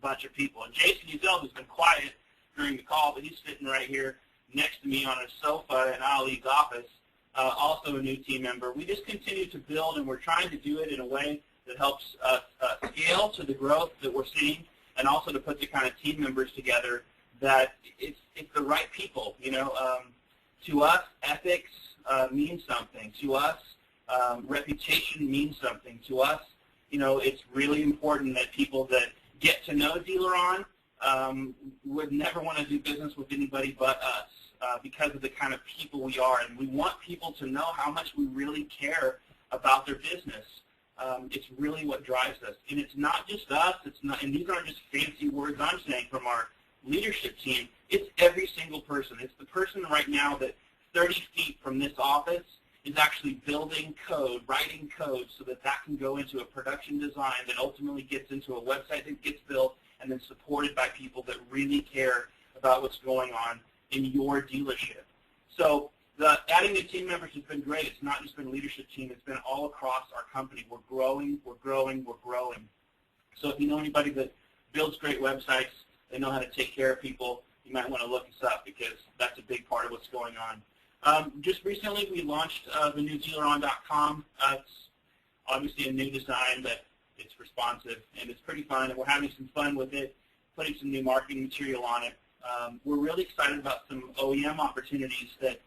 bunch of people. And Jason Ezell has been quiet during the call, but he's sitting right here next to me on a sofa in Ali's office, also a new team member. We just continue to build, and we're trying to do it in a way that helps us scale to the growth that we're seeing, and also to put the kind of team members together that it's the right people. You know, to us, ethics means something. To us, reputation means something. To us, you know, it's really important that people that get to know DealerOn would never want to do business with anybody but us because of the kind of people we are. And we want people to know how much we really care about their business. It's really what drives us. And it's not just us. It's not, and these aren't just fancy words I'm saying from our leadership team. It's every single person. It's the person right now that 30 feet from this office is actually building code, writing code so that that can go into a production design that ultimately gets into a website that gets built and then supported by people that really care about what's going on in your dealership. So the adding new team members has been great. It's not just been leadership team. It's been all across our company. We're growing, we're growing, we're growing. So if you know anybody that builds great websites, they know how to take care of people, you might want to look us up because that's a big part of what's going on. Just recently, we launched the new DealerOn.com. It's obviously a new design, but it's responsive, and it's pretty fun, and we're having some fun with it, putting some new marketing material on it. We're really excited about some OEM opportunities that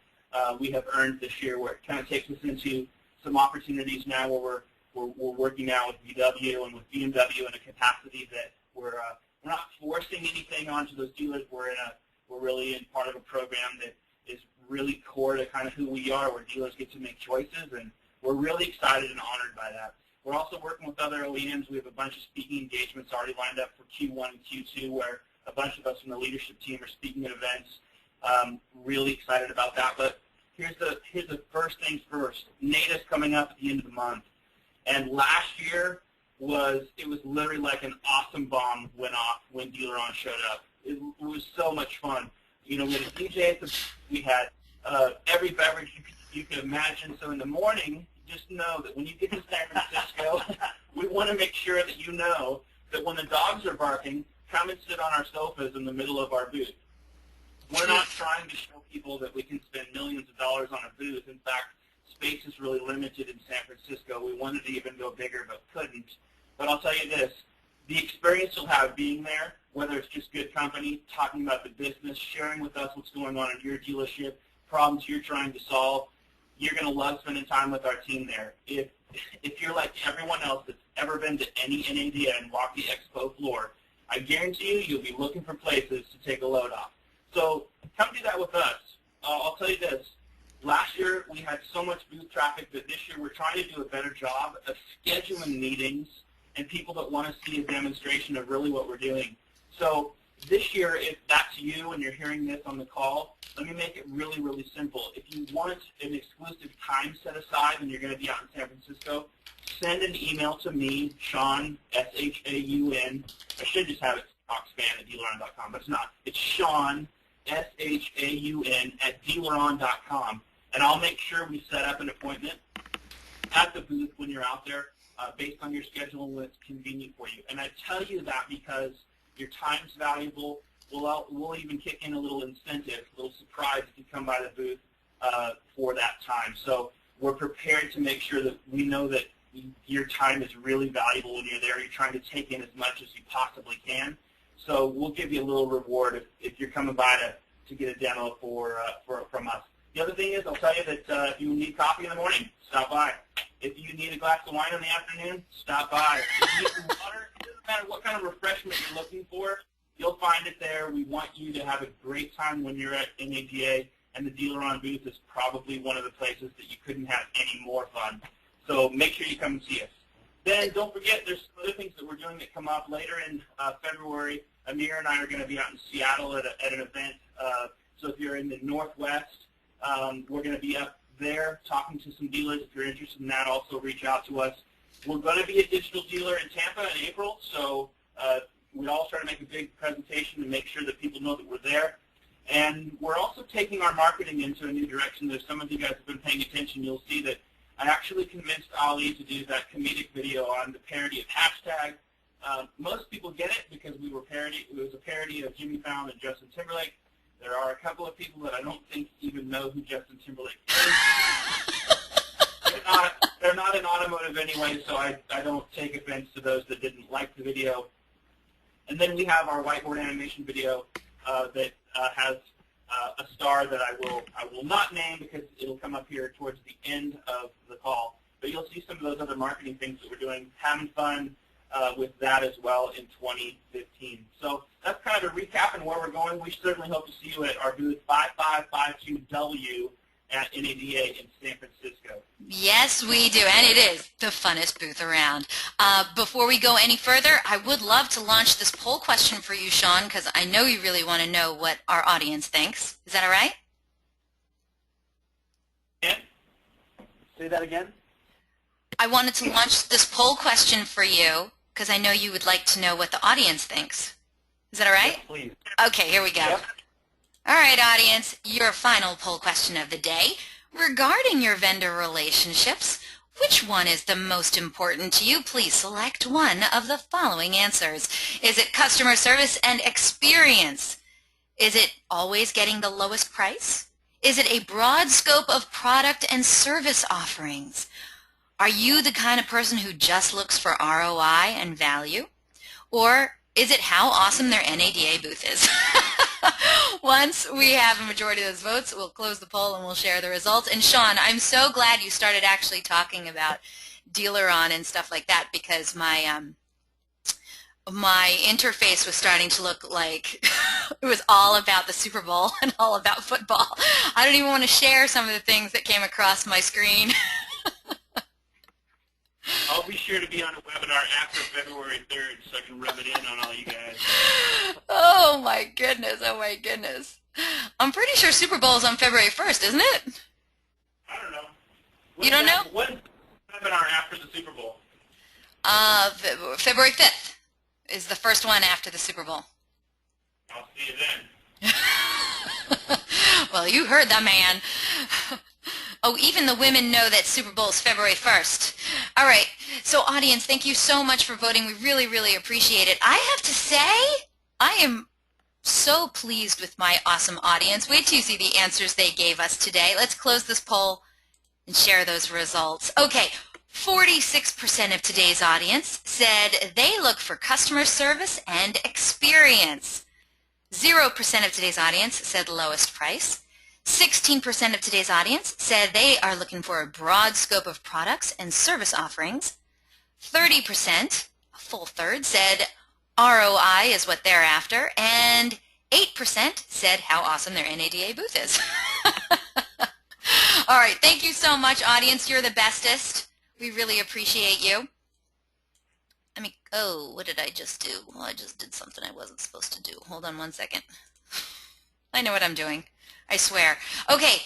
we have earned this year, where it kind of takes us into some opportunities now where we're working now with VW and with BMW in a capacity that we're not forcing anything onto those dealers. We're really in part of a program that is really core to kind of who we are, where dealers get to make choices, and we're really excited and honored by that. We're also working with other OEMs. We have a bunch of speaking engagements already lined up for Q1 and Q2, where a bunch of us from the leadership team are speaking at events. Really excited about that. But here's the first things first. NADA's coming up at the end of the month, and last year it was literally like an awesome bomb went off when DealerOn showed up. It was so much fun. You know, we had a DJ, we had every beverage you could imagine. So in the morning, just know that when you get to San Francisco, we want to make sure that you know that when the dogs are barking, come and sit on our sofas in the middle of our booth. We're not trying to show people that we can spend millions of dollars on a booth. In fact, space is really limited in San Francisco. We wanted to even go bigger but couldn't. But I'll tell you this, the experience you'll have being there, whether it's just good company, talking about the business, sharing with us what's going on in your dealership, problems you're trying to solve, you're going to love spending time with our team there. If you're like everyone else that's ever been to any NADA and walked the expo floor, I guarantee you'll be looking for places to take a load off. So come do that with us. I'll tell you this. Last year we had so much booth traffic that this year we're trying to do a better job of scheduling meetings and people that want to see a demonstration of really what we're doing. So this year, if that's you and you're hearing this on the call, let me make it really, really simple. If you want an exclusive time set aside and you're going to be out in San Francisco, send an email to me, Shaun, S-H-A-U-N. I should just have it Foxfan at DealerOn.com, but it's not. It's Shaun, S-H-A-U-N, at DealerOn.com, and I'll make sure we set up an appointment at the booth when you're out there based on your schedule and when it's convenient for you. And I tell you that because your time's valuable. We'll even kick in a little incentive, a little surprise if you come by the booth for that time. So we're prepared to make sure that we know that your time is really valuable when you're there. You're trying to take in as much as you possibly can. So we'll give you a little reward if you're coming by to get a demo from us. The other thing is, I'll tell you that if you need coffee in the morning, stop by. If you need a glass of wine in the afternoon, stop by. If you need some water, it doesn't matter what kind of refreshment you're looking for, you'll find it there. We want you to have a great time when you're at NADA, and the DealerOn booth is probably one of the places that you couldn't have any more fun. So make sure you come and see us. Then don't forget, there's some other things that we're doing that come up later in February. Amir and I are going to be out in Seattle at an event. So if you're in the Northwest, we're going to be up there talking to some dealers. If you're interested in that, also reach out to us. We're going to be a digital dealer in Tampa in April, so we all try to make a big presentation and make sure that people know that we're there. And we're also taking our marketing into a new direction. There's some of you guys have been paying attention. You'll see that I actually convinced Ali to do that comedic video on the parody of hashtag. Most people get it because it was a parody of Jimmy Fallon and Justin Timberlake. There are a couple of people that I don't think even know who Justin Timberlake is. They're not in automotive anyway, so I don't take offense to those that didn't like the video. And then we have our whiteboard animation video that has a star that I will not name because it'll come up here towards the end of the call. But you'll see some of those other marketing things that we're doing, having fun with that as well in 2015. So that's kind of a recap and where we're going. We certainly hope to see you at our booth 5552W at NADA in San Francisco. Yes, we do, and it is the funnest booth around. Before we go any further, I would love to launch this poll question for you, Shaun, because I know you really want to know what our audience thinks. Is that all right? Yeah. Say that again. I wanted to launch this poll question for you because I know you would like to know what the audience thinks. Is that all right? Yes, please. Okay, here we go. Yep. All right, audience, your final poll question of the day. Regarding your vendor relationships, which one is the most important to you? Please select one of the following answers. Is it customer service and experience? Is it always getting the lowest price? Is it a broad scope of product and service offerings? Are you the kind of person who just looks for ROI and value? Or is it how awesome their NADA booth is? Once we have a majority of those votes, we'll close the poll and we'll share the results. And Shaun, I'm so glad you started actually talking about DealerOn and stuff like that because my my interface was starting to look like it was all about the Super Bowl and all about football. I don't even want to share some of the things that came across my screen. I'll be sure to be on a webinar after February 3rd so I can rub it in on all you guys. Oh my goodness, oh my goodness. I'm pretty sure Super Bowl is on February 1st, isn't it? I don't know. You don't know? When's the webinar after the Super Bowl? February 5th is the first one after the Super Bowl. I'll see you then. Well, you heard the man. Oh, even the women know that Super Bowl is February 1st. All right. So, audience, thank you so much for voting. We really, really appreciate it. I have to say, I am so pleased with my awesome audience. Wait till you see the answers they gave us today. Let's close this poll and share those results. Okay. 46% of today's audience said they look for customer service and experience. 0% of today's audience said lowest price. 16% of today's audience said they are looking for a broad scope of products and service offerings. 30%, a full third, said ROI is what they're after. And 8% said how awesome their NADA booth is. All right, thank you so much, audience. You're the bestest. We really appreciate you. Oh, what did I just do? Well, I just did something I wasn't supposed to do. Hold on one second. I know what I'm doing. I swear. Okay,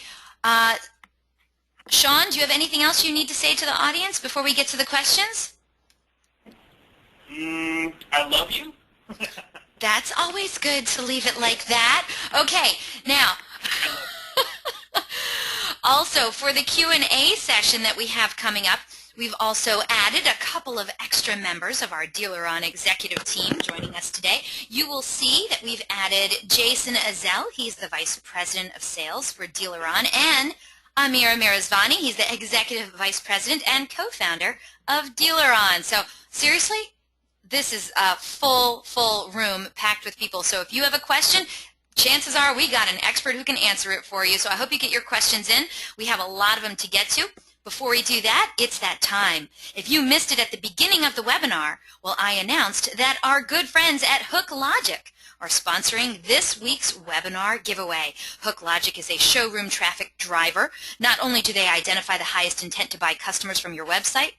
Shaun, do you have anything else you need to say to the audience before we get to the questions? I love you. That's always good to leave it like that. Okay, now, also for the Q&A session that we have coming up, we've also added a couple of extra members of our DealerOn executive team joining us today. You will see that we've added Jason Ezell. He's the Vice President of Sales for DealerOn, and Amir and Amirrezvani. He's the Executive Vice President and co-founder of DealerOn. So seriously, this is a full room packed with people. So if you have a question, chances are we got an expert who can answer it for you. So I hope you get your questions in. We have a lot of them to get to. Before we do that, it's that time. If you missed it at the beginning of the webinar, well, I announced that our good friends at HookLogic are sponsoring this week's webinar giveaway. HookLogic is a showroom traffic driver. Not only do they identify the highest intent to buy customers from your website,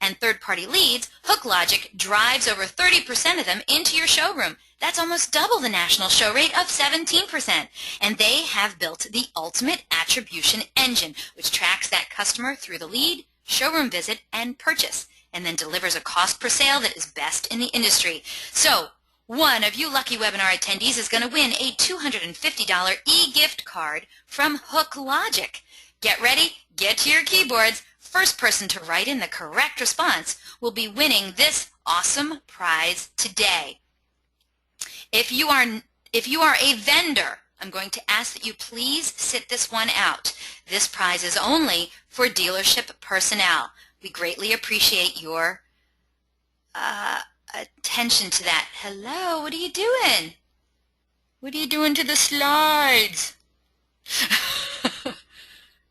And third-party leads, HookLogic drives over 30% of them into your showroom. That's almost double the national show rate of 17%. And they have built the ultimate attribution engine, which tracks that customer through the lead, showroom visit, and purchase, and then delivers a cost per sale that is best in the industry. So, one of you lucky webinar attendees is going to win a $250 e-gift card from HookLogic. Get ready, get to your keyboards. First person to write in the correct response will be winning this awesome prize today. If you are a vendor, I'm going to ask that you please sit this one out. This prize is only for dealership personnel. We greatly appreciate your attention to that. Hello, what are you doing? What are you doing to the slides?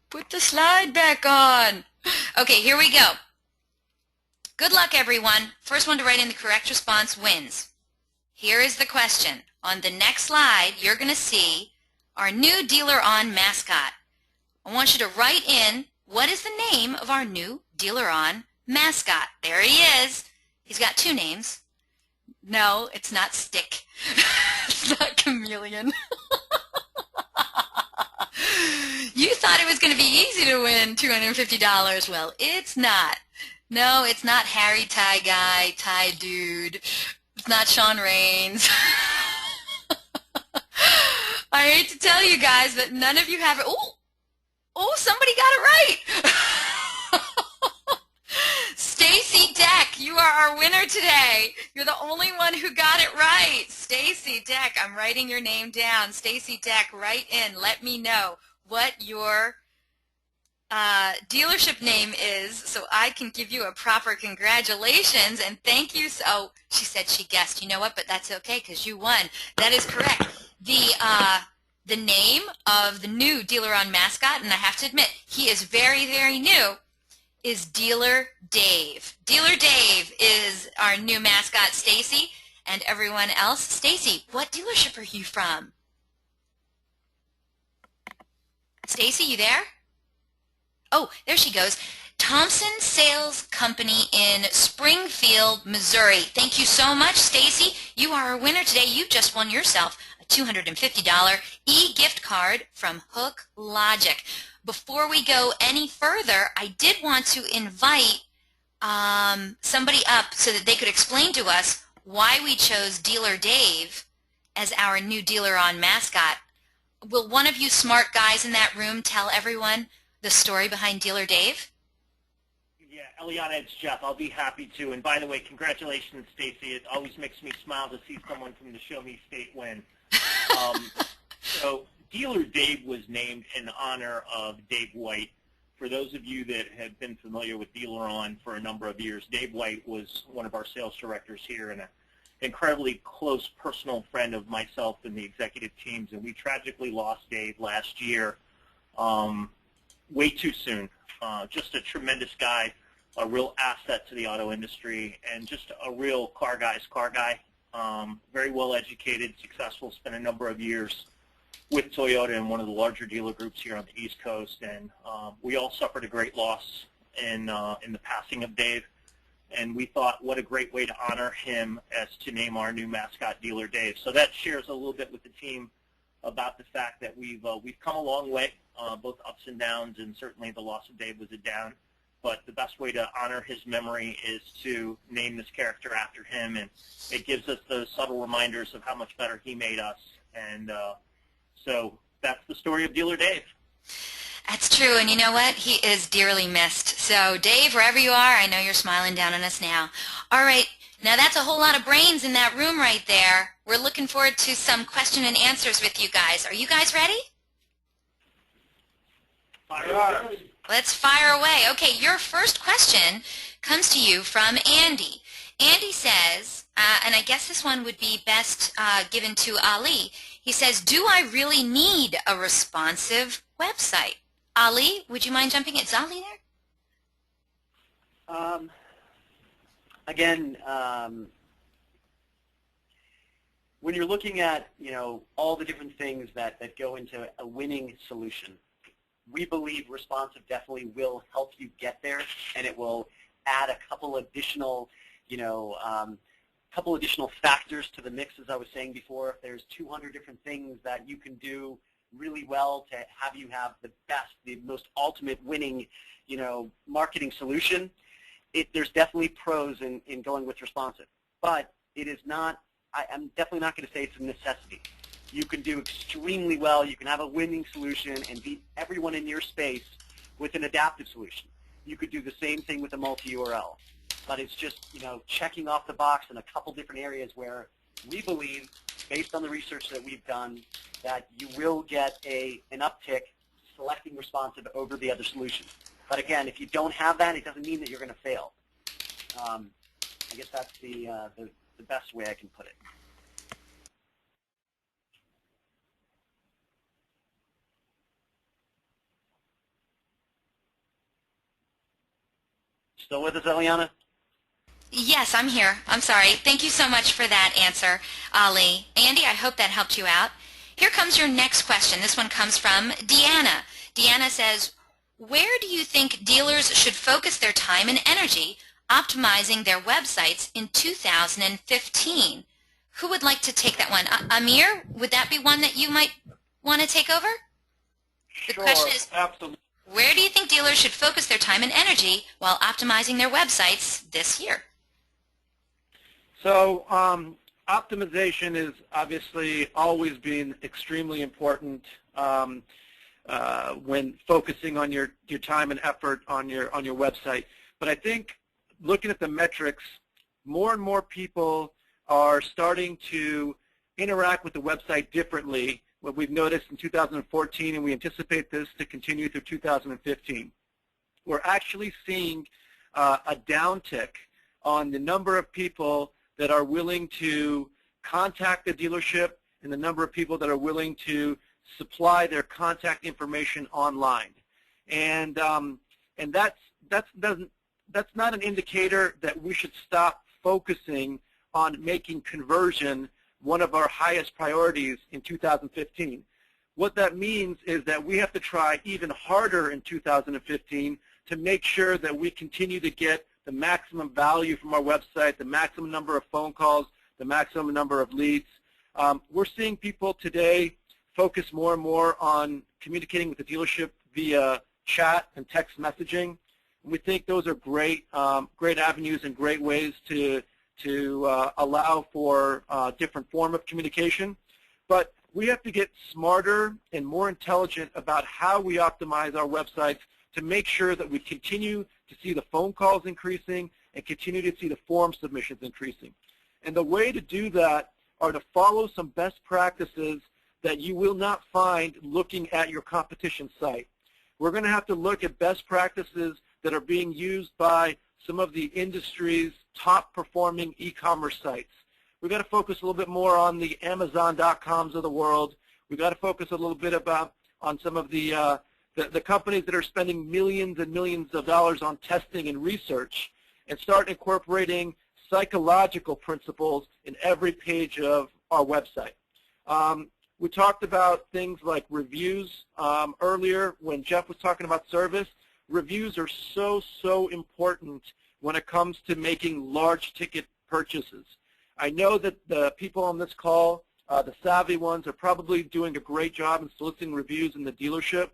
Put the slide back on. Okay, here we go. Good luck, everyone. First one to write in the correct response wins. Here is the question. On the next slide, you're going to see our new DealerOn mascot. I want you to write in what is the name of our new DealerOn mascot. There he is. He's got two names. No, it's not Stick. It's not Chameleon. You thought it was going to be easy to win $250. Well, it's not. No, it's not Harry Tie Guy, Tie Dude. It's not Shaun Raines. I hate to tell you guys, but none of you have it. Oh, somebody got it right. Stacy Deck, you are our winner today. You're the only one who got it right. Stacy Deck, I'm writing your name down. Stacy Deck, write in. Let me know what your dealership name is so I can give you a proper congratulations and thank you. So she said she guessed. You know what? But that's okay because you won. That is correct. The name of the new DealerOn mascot, and I have to admit, he is very, very new, is Dealer Dave. Dealer Dave is our new mascot, Stacy, and everyone else. Stacy, what dealership are you from? Stacy, you there? Oh, there she goes. Thompson Sales Company in Springfield, Missouri. Thank you so much, Stacy. You are our winner today. You just won yourself a $250 e-gift card from HookLogic. Before we go any further, I did want to invite somebody up so that they could explain to us why we chose Dealer Dave as our new DealerOn mascot. Will one of you smart guys in that room tell everyone the story behind Dealer Dave? Yeah, Eliana, it's Jeff. I'll be happy to. And by the way, congratulations, Stacy. It always makes me smile to see someone from the Show Me State win. So Dealer Dave was named in honor of Dave White. For those of you that have been familiar with DealerOn for a number of years, Dave White was one of our sales directors here and an incredibly close personal friend of myself and the executive teams. And we tragically lost Dave last year. Way too soon. Just a tremendous guy, a real asset to the auto industry, and just a real car guy. Very well educated, successful, spent a number of years with Toyota in one of the larger dealer groups here on the East Coast, and we all suffered a great loss in the passing of Dave, and we thought what a great way to honor him as to name our new mascot Dealer Dave. So that shares a little bit with the team about the fact that we've come a long way, both ups and downs, and certainly the loss of Dave was a down. But the best way to honor his memory is to name this character after him, and it gives us those subtle reminders of how much better he made us. And so that's the story of Dealer Dave. That's true, and you know what? He is dearly missed. So, Dave, wherever you are, I know you're smiling down on us now. All right, now that's a whole lot of brains in that room right there. We're looking forward to some question and answers with you guys. Are you guys ready? Fire away. Let's fire away. Okay, your first question comes to you from Andy. Andy says, and I guess this one would be best given to Ali. He says, do I really need a responsive website? Ali, would you mind jumping in? Is Ali there? Again, when you're looking at all the different things that go into a winning solution, we believe responsive definitely will help you get there, and it will add a couple additional, couple additional factors to the mix, as I was saying before. If there's 200 different things that you can do really well to have you have the best, the most ultimate winning, marketing solution, there's definitely pros in going with responsive. But it is not, I'm definitely not going to say it's a necessity. You can do extremely well. You can have a winning solution and beat everyone in your space with an adaptive solution. You could do the same thing with a multi-URL. But it's just, checking off the box in a couple different areas where we believe, based on the research that we've done, that you will get an uptick selecting responsive over the other solution. But again, if you don't have that, it doesn't mean that you're going to fail. I guess that's the best way I can put it. Still with us, Eliana? Yes, I'm here. I'm sorry. Thank you so much for that answer, Ali. Andy, I hope that helped you out. Here comes your next question. This one comes from Deanna. Deanna says, where do you think dealers should focus their time and energy optimizing their websites in 2015? Who would like to take that one? Amir, would that be one that you might want to take over? The question is, absolutely. where do you think dealers should focus their time and energy while optimizing their websites this year? So optimization is obviously always been extremely important when focusing on your time and effort on your website. But I think looking at the metrics, more and more people are starting to interact with the website differently. What we've noticed in 2014, and we anticipate this to continue through 2015. We're actually seeing a downtick on the number of people that are willing to contact the dealership and the number of people that are willing to supply their contact information online. And that's not an indicator that we should stop focusing on making conversion one of our highest priorities in 2015. What that means is that we have to try even harder in 2015 to make sure that we continue to get the maximum value from our website, the maximum number of phone calls, the maximum number of leads. We're seeing people today focus more and more on communicating with the dealership via chat and text messaging. We think those are great avenues and great ways to allow for different form of communication. But we have to get smarter and more intelligent about how we optimize our websites to make sure that we continue to see the phone calls increasing and continue to see the form submissions increasing. And the way to do that are to follow some best practices that you will not find looking at your competition site. We're going to have to look at best practices that are being used by some of the industry's top performing e-commerce sites. We've got to focus a little bit more on the Amazon.coms of the world. We've got to focus a little bit on some of the companies that are spending millions and millions of dollars on testing and research, and start incorporating psychological principles in every page of our website. We talked about things like reviews earlier when Jeff was talking about service. Reviews are so important when it comes to making large ticket purchases. I know that the people on this call, the savvy ones, are probably doing a great job in soliciting reviews in the dealership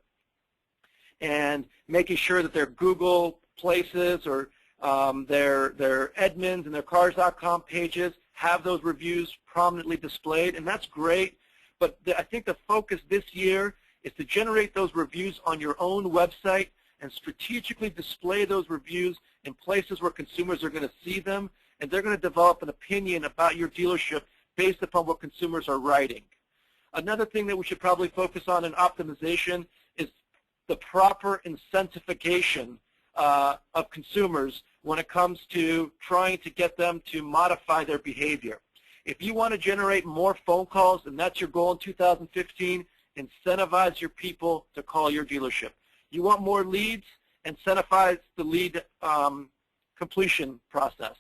and making sure that their Google places or their Edmunds and their Cars.com pages have those reviews prominently displayed, and that's great. But I think the focus this year is to generate those reviews on your own website and strategically display those reviews in places where consumers are going to see them, and they're going to develop an opinion about your dealership based upon what consumers are writing. Another thing that we should probably focus on in optimization is the proper incentivization of consumers when it comes to trying to get them to modify their behavior. If you want to generate more phone calls, and that's your goal in 2015, incentivize your people to call your dealership. You want more leads, incentivize the lead completion process.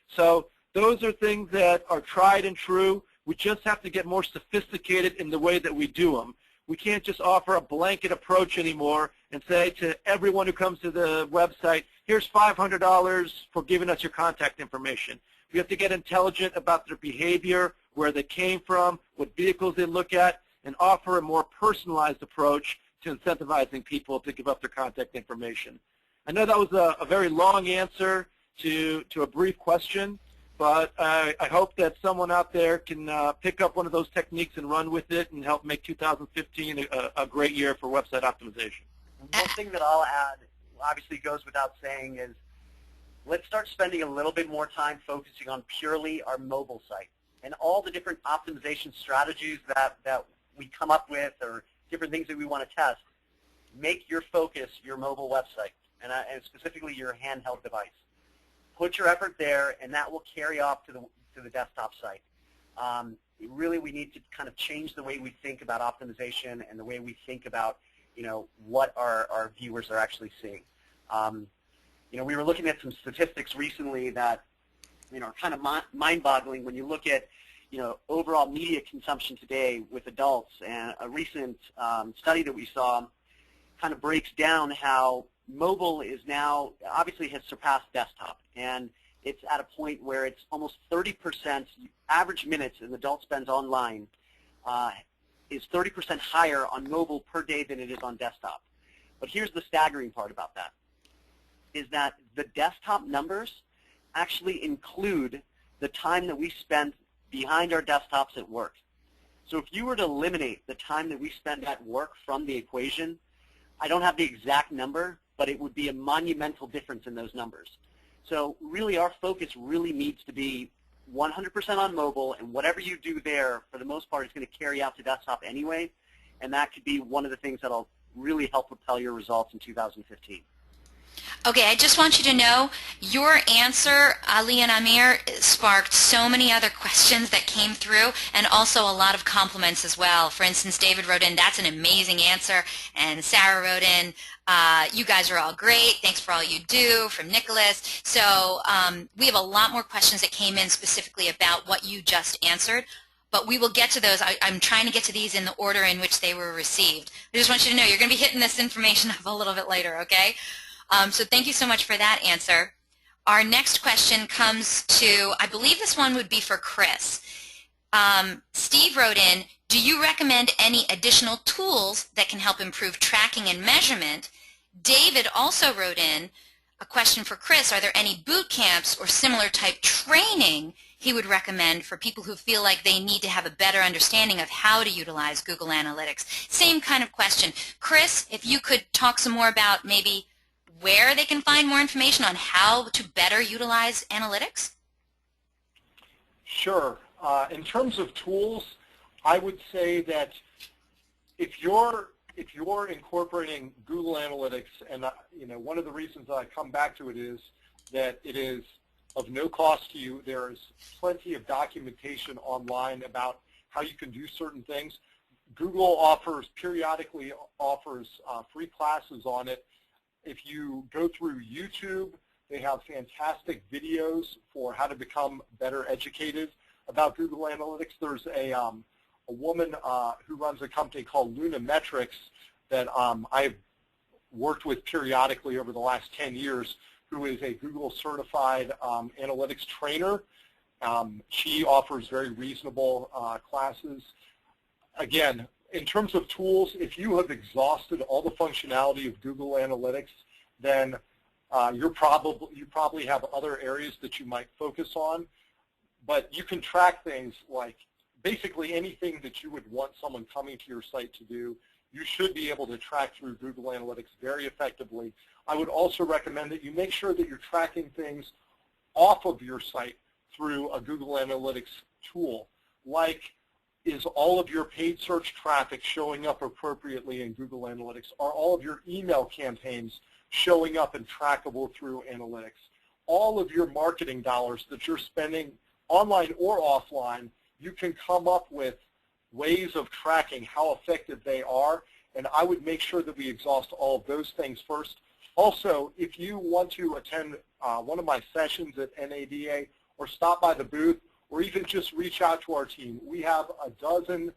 So those are things that are tried and true. We just have to get more sophisticated in the way that we do them. We can't just offer a blanket approach anymore and say to everyone who comes to the website, here's $500 for giving us your contact information. We have to get intelligent about their behavior, where they came from, what vehicles they look at, and offer a more personalized approach to incentivizing people to give up their contact information. I know that was a very long answer to a brief question, but I hope that someone out there can pick up one of those techniques and run with it and help make 2015 a great year for website optimization. One thing that I'll add, obviously goes without saying, is let's start spending a little bit more time focusing on purely our mobile site and all the different optimization strategies that we come up with, or different things that we want to test. Make your focus your mobile website, and specifically your handheld device. Put your effort there, and that will carry off to the desktop site. Really, we need to kind of change the way we think about optimization and the way we think about, what our viewers are actually seeing. We were looking at some statistics recently that, are kind of mind-boggling when you look at, overall media consumption today with adults. And a recent study that we saw kind of breaks down how mobile is now, obviously has surpassed desktop. And it's at a point where it's almost 30% average minutes an adult spends online is 30% higher on mobile per day than it is on desktop. But here's the staggering part about that, is that the desktop numbers actually include the time that we spend behind our desktops at work. So if you were to eliminate the time that we spend at work from the equation, I don't have the exact number, but it would be a monumental difference in those numbers. So really, our focus really needs to be 100% on mobile, and whatever you do there, for the most part, is going to carry out to desktop anyway, and that could be one of the things that will really help propel your results in 2015. Okay, I just want you to know your answer, Ali and Amir, sparked so many other questions that came through, and also a lot of compliments as well. For instance, David wrote in, that's an amazing answer, and Sarah wrote in, you guys are all great, thanks for all you do, from Nicholas. So we have a lot more questions that came in specifically about what you just answered, but we will get to those. I'm trying to get to these in the order in which they were received. I just want you to know you're going to be hitting this information up a little bit later, okay? So thank you so much for that answer. Our next question comes to, I believe this one would be for Chris. Steve wrote in, do you recommend any additional tools that can help improve tracking and measurement? David also wrote in a question for Chris. Are there any boot camps or similar type training he would recommend for people who feel like they need to have a better understanding of how to utilize Google Analytics? Same kind of question. Chris, if you could talk some more about maybe where they can find more information on how to better utilize analytics? Sure. In terms of tools, I would say that if you're incorporating Google Analytics, and one of the reasons I come back to it is that it is of no cost to you. There is plenty of documentation online about how you can do certain things. Google periodically offers free classes on it. If you go through YouTube, they have fantastic videos for how to become better educated about Google Analytics. There's a woman who runs a company called Lunametrics that I've worked with periodically over the last 10 years, who is a Google certified analytics trainer. She offers very reasonable classes. Again, in terms of tools, if you have exhausted all the functionality of Google Analytics, then you probably have other areas that you might focus on. But you can track things like basically anything that you would want someone coming to your site to do. You should be able to track through Google Analytics very effectively. I would also recommend that you make sure that you're tracking things off of your site through a Google Analytics tool, like, is all of your paid search traffic showing up appropriately in Google Analytics? Are all of your email campaigns showing up and trackable through Analytics? All of your marketing dollars that you're spending online or offline, you can come up with ways of tracking how effective they are, and I would make sure that we exhaust all of those things first. Also, if you want to attend one of my sessions at NADA or stop by the booth, or even just reach out to our team. We have a dozen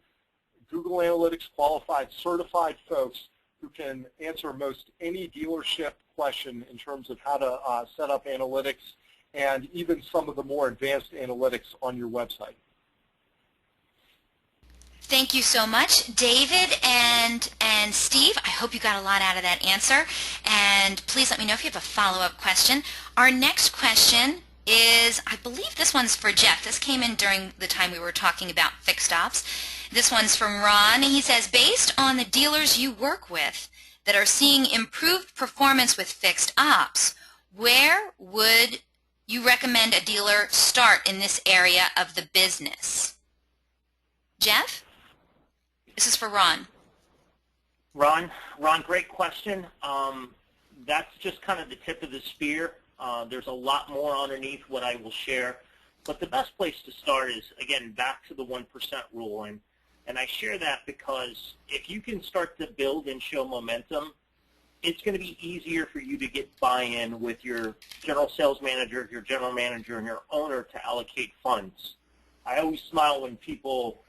Google Analytics qualified, certified folks who can answer most any dealership question in terms of how to set up analytics and even some of the more advanced analytics on your website. Thank you so much, David and Steve. I hope you got a lot out of that answer. And please let me know if you have a follow-up question. Our next question is, I believe this one's for Jeff. This came in during the time we were talking about fixed ops. This one's from Ron. He says, based on the dealers you work with that are seeing improved performance with fixed ops, where would you recommend a dealer start in this area of the business? Jeff? This is for Ron. Ron, great question. That's just kind of the tip of the spear. There's a lot more underneath what I will share. But the best place to start is, again, back to the 1% rule. And I share that because if you can start to build and show momentum, it's going to be easier for you to get buy-in with your general sales manager, your general manager, and your owner to allocate funds. I always smile when people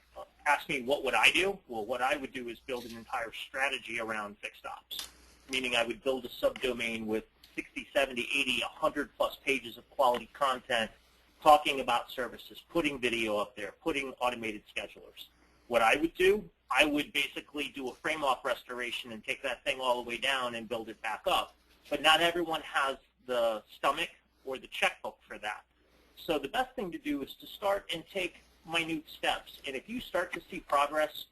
ask me what would I do. Well, what I would do is build an entire strategy around fixed ops, meaning I would build a subdomain with 60, 70, 80, 100 plus pages of quality content talking about services, putting video up there, putting automated schedulers. What I would do, I would basically do a frame-off restoration and take that thing all the way down and build it back up. But not everyone has the stomach or the checkbook for that. So the best thing to do is to start and take minute steps. And if you start to see progress,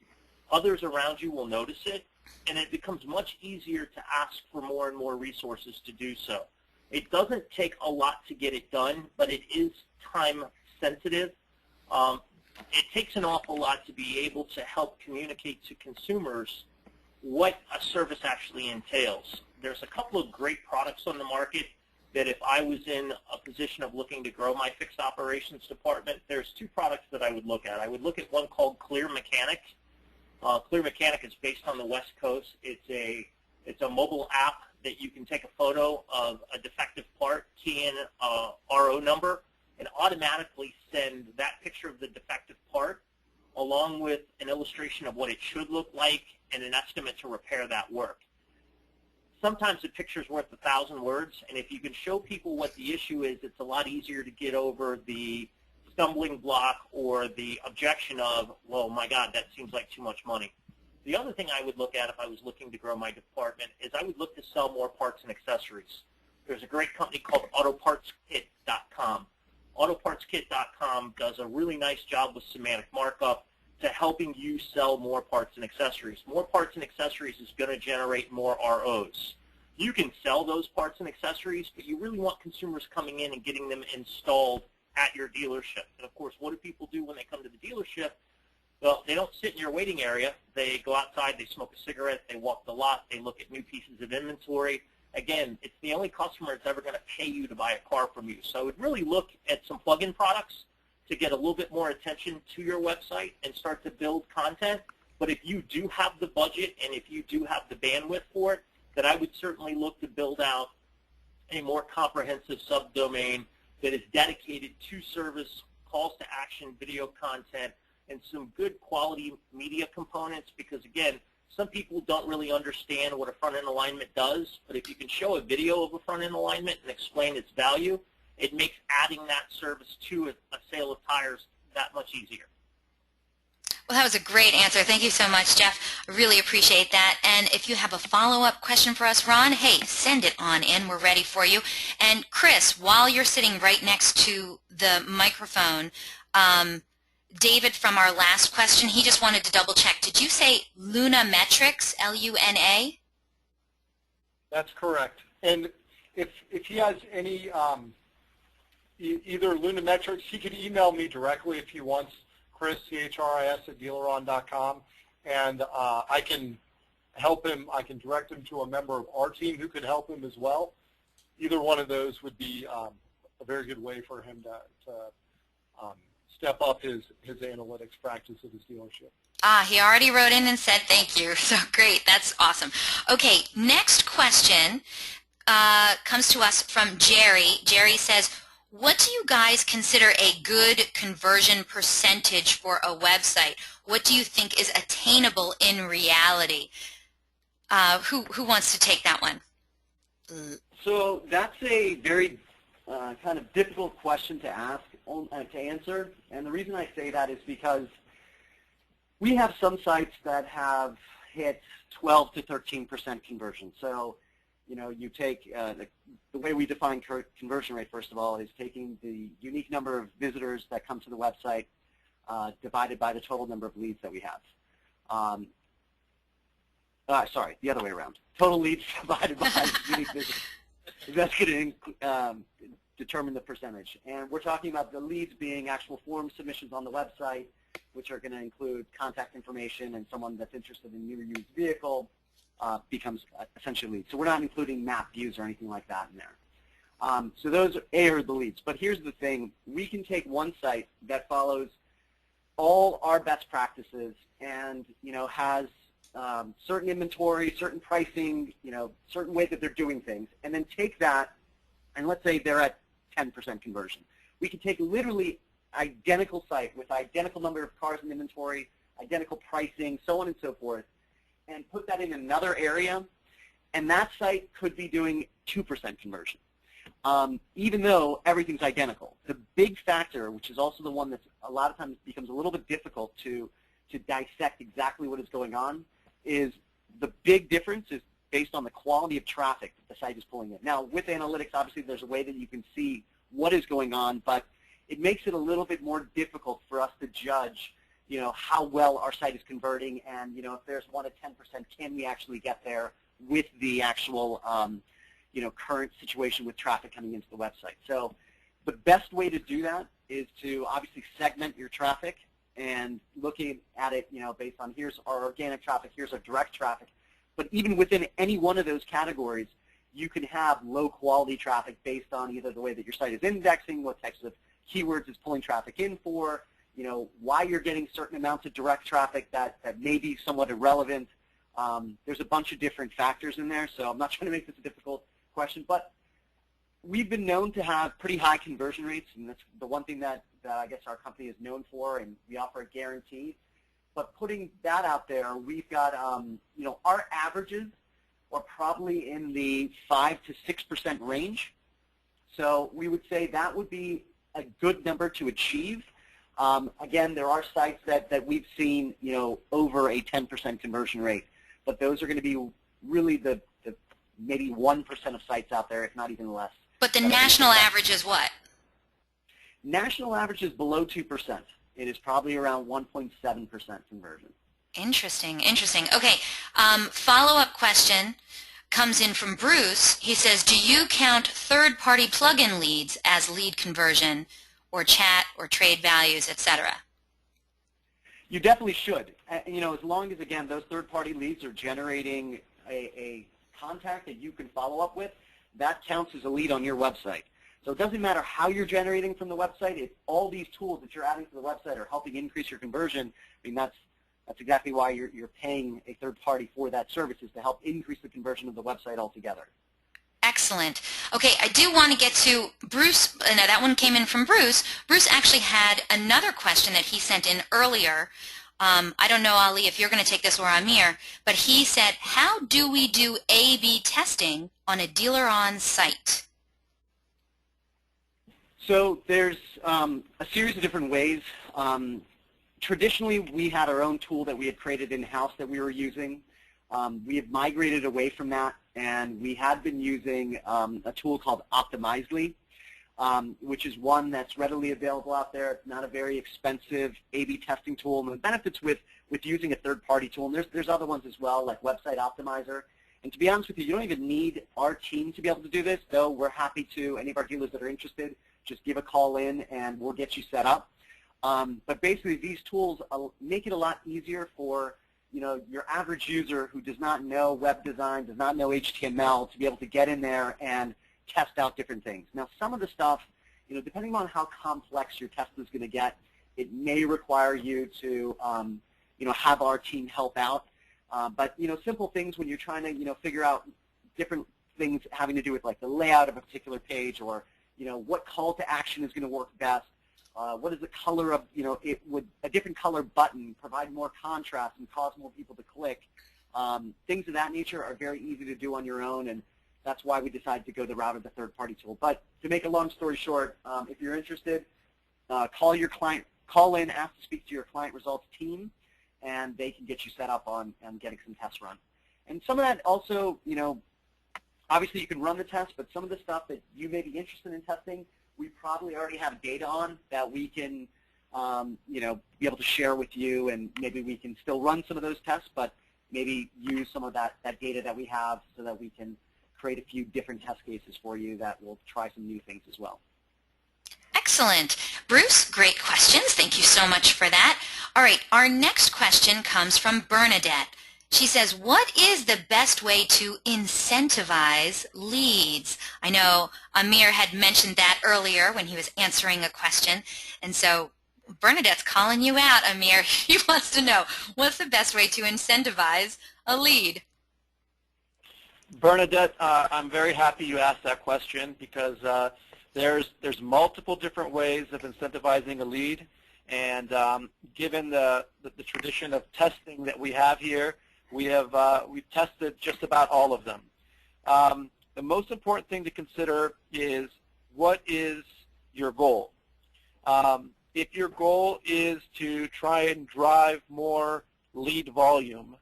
others around you will notice it, and it becomes much easier to ask for more and more resources to do so. It doesn't take a lot to get it done, but it is time sensitive. It takes an awful lot to be able to help communicate to consumers what a service actually entails. There's a couple of great products on the market that if I was in a position of looking to grow my fixed operations department, there's two products that I would look at. I would look at one called Clear Mechanic. Clear Mechanic is based on the West Coast. It's a mobile app that you can take a photo of a defective part, key in a RO number, and automatically send that picture of the defective part along with an illustration of what it should look like and an estimate to repair that work. Sometimes a picture's worth 1,000 words, and if you can show people what the issue is, it's a lot easier to get over the stumbling block or the objection of, well, my God, that seems like too much money. The other thing I would look at if I was looking to grow my department is I would look to sell more parts and accessories. There's a great company called AutoPartsKit.com. AutoPartsKit.com does a really nice job with semantic markup to helping you sell more parts and accessories. More parts and accessories is going to generate more ROs. You can sell those parts and accessories, but you really want consumers coming in and getting them installed at your dealership. And of course, what do people do when they come to the dealership? Well, they don't sit in your waiting area. They go outside, they smoke a cigarette, they walk the lot, they look at new pieces of inventory. Again, it's the only customer that's ever going to pay you to buy a car from you. So I would really look at some plug-in products to get a little bit more attention to your website and start to build content. But if you do have the budget and if you do have the bandwidth for it, then I would certainly look to build out a more comprehensive subdomain that is dedicated to service, calls to action, video content, and some good quality media components, because again, some people don't really understand what a front-end alignment does, but if you can show a video of a front-end alignment and explain its value, it makes adding that service to a sale of tires that much easier. Well, that was a great answer. Thank you so much, Jeff. I really appreciate that. And if you have a follow-up question for us, Ron, hey, send it on in. We're ready for you. And Chris, while you're sitting right next to the microphone, David from our last question, he just wanted to double-check. Did you say Lunametrics, L-U-N-A? That's correct. And if he has any, either Lunametrics, he could email me directly if he wants, Chris, C-H-R-I-S at DealerOn.com, and I can help him. I can direct him to a member of our team who could help him as well. Either one of those would be a very good way for him to step up his analytics practice at his dealership. He already wrote in and said thank you. So great. That's awesome. Okay, next question comes to us from Jerry. Jerry says, what do you guys consider a good conversion percentage for a website? What do you think is attainable in reality? Who wants to take that one? So that's a very kind of difficult question to ask, to answer. And the reason I say that is because we have some sites that have hit 12 to 13% conversion. So, you know, you take the way we define conversion rate, first of all, is taking the unique number of visitors that come to the website divided by the total number of leads that we have. Sorry, the other way around. Total leads divided by unique visitors. That's going to determine the percentage. And we're talking about the leads being actual form submissions on the website, which are going to include contact information, and someone that's interested in a new or used vehicle becomes essentially leads. So we're not including map views or anything like that in there. So those are the leads. But here's the thing. We can take one site that follows all our best practices and, you know, has certain inventory, certain pricing, you know, certain way that they're doing things, and then take that, and let's say they're at 10% conversion. We can take literally identical site with identical number of cars in inventory, identical pricing, so on and so forth, and put that in another area, and that site could be doing 2% conversion, even though everything's identical. The big factor, which is also the one that a lot of times becomes a little bit difficult to dissect exactly what is going on, is the big difference is based on the quality of traffic that the site is pulling in. Now, with analytics, obviously, there's a way that you can see what is going on, but it makes it a little bit more difficult for us to judge, you know, how well our site is converting, and, you know, if there's 1 to 10%, can we actually get there with the actual, you know, current situation with traffic coming into the website. So the best way to do that is to obviously segment your traffic and looking at it, you know, based on here's our organic traffic, here's our direct traffic. But even within any one of those categories, you can have low-quality traffic based on either the way that your site is indexing, what types of keywords it's pulling traffic in for, you know, why you're getting certain amounts of direct traffic that may be somewhat irrelevant. There's a bunch of different factors in there, so I'm not trying to make this a difficult question, but we've been known to have pretty high conversion rates, and that's the one thing that I guess our company is known for, and we offer a guarantee. But putting that out there, we've got, you know, our averages are probably in the 5 to 6% range. So we would say that would be a good number to achieve. Again, there are sites that we've seen, you know, over a 10% conversion rate, but those are going to be really the maybe 1% of sites out there, if not even less. But the national average is what? National average is below 2%. It is probably around 1.7% conversion. Interesting, interesting. Okay, follow-up question comes in from Bruce. He says, do you count third-party plug-in leads as lead conversion, or chat, or trade values, etc.? You definitely should. You know, as long as, again, those third-party leads are generating a contact that you can follow up with, that counts as a lead on your website. So it doesn't matter how you're generating from the website. If all these tools that you're adding to the website are helping increase your conversion, I mean, that's exactly why you're paying a third party for that service, is to help increase the conversion of the website altogether. Excellent. Okay, I do want to get to Bruce. Now, that one came in from Bruce. Bruce actually had another question that he sent in earlier. I don't know, Ali, if you're going to take this or Amir, but he said, how do we do A/B testing on a DealerOn site? So there's a series of different ways. Traditionally, we had our own tool that we had created in-house that we were using. We have migrated away from that, and we had been using a tool called Optimizely, which is one that's readily available out there. It's not a very expensive A/B testing tool. And the benefits with using a third-party tool, and there's other ones as well, like Website Optimizer. And to be honest with you, you don't even need our team to be able to do this, though we're happy to, any of our dealers that are interested, just give a call in and we'll get you set up. But basically, these tools make it a lot easier for, you know, your average user who does not know web design, does not know HTML, to be able to get in there and test out different things. Now, some of the stuff, you know, depending on how complex your test is going to get, it may require you to, you know, have our team help out. But, you know, simple things when you're trying to, you know, figure out different things having to do with, like, the layout of a particular page, or, you know, what call to action is going to work best. What is the color of, you know, would a different color button provide more contrast and cause more people to click? Things of that nature are very easy to do on your own, and that's why we decided to go the route of the third-party tool. But to make a long story short, if you're interested, call in, ask to speak to your client results team, and they can get you set up on getting some tests run. And some of that also, obviously you can run the test, but some of the stuff that you may be interested in testing, we probably already have data on that we can, be able to share with you, and maybe we can still run some of those tests, but maybe use some of that data that we have so that we can create a few different test cases for you that will try some new things as well. Excellent. Bruce, great questions. Thank you so much for that. All right, our next question comes from Bernadette. She says, what is the best way to incentivize leads? I know Amir had mentioned that earlier when he was answering a question, and so Bernadette's calling you out, Amir. He wants to know, what's the best way to incentivize a lead? Bernadette, I'm very happy you asked that question because there's multiple different ways of incentivizing a lead, and given the tradition of testing that we have here, we've tested just about all of them. The most important thing to consider is, what is your goal? If your goal is to try and drive more lead volume,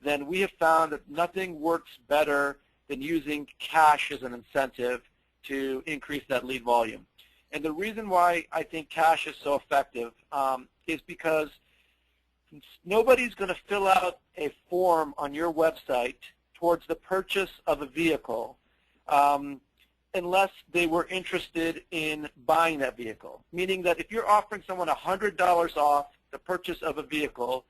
then we have found that nothing works better than using cash as an incentive to increase that lead volume. And the reason why I think cash is so effective is because nobody's going to fill out a form on your website towards the purchase of a vehicle unless they were interested in buying that vehicle. Meaning that if you're offering someone $100 off the purchase of a vehicle,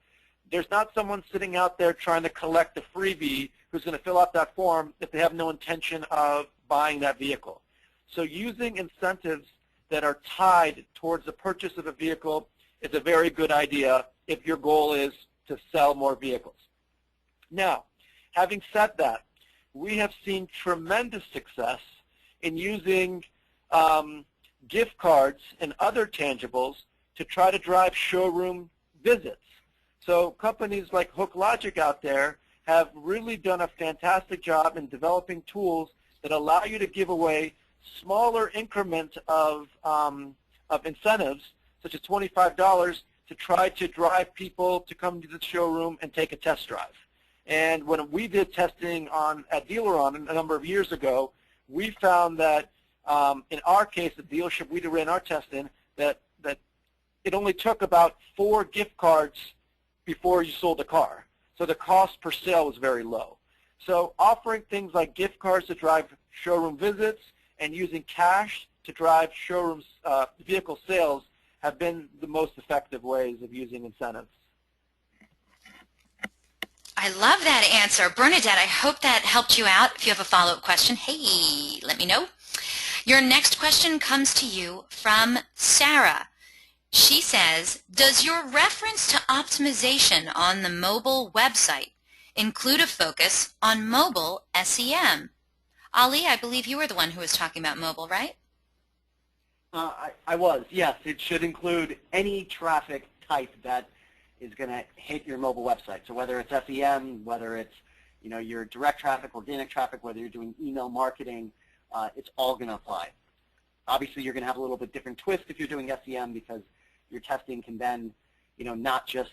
there's not someone sitting out there trying to collect a freebie who's going to fill out that form if they have no intention of buying that vehicle. So using incentives that are tied towards the purchase of a vehicle is a very good idea if your goal is to sell more vehicles. Now, having said that, we have seen tremendous success in using gift cards and other tangibles to try to drive showroom visits. So companies like HookLogic out there have really done a fantastic job in developing tools that allow you to give away smaller increments of incentives, such as $25, to try to drive people to come to the showroom and take a test drive. And when we did testing at DealerOn a number of years ago, we found that in our case, the dealership we ran our test in, that it only took about 4 gift cards before you sold the car. So the cost per sale was very low. So offering things like gift cards to drive showroom visits and using cash to drive showrooms vehicle sales have been the most effective ways of using incentives. I love that answer. Bernadette, I hope that helped you out. If you have a follow-up question, hey, let me know. Your next question comes to you from Sarah. She says, does your reference to optimization on the mobile website include a focus on mobile SEM? Ali, I believe you were the one who was talking about mobile, right? I was, yes. It should include any traffic type that is going to hit your mobile website. So whether it's SEM, whether it's your direct traffic, organic traffic, whether you're doing email marketing, it's all going to apply. Obviously, you're going to have a little bit different twist if you're doing SEM, because your testing can then, not just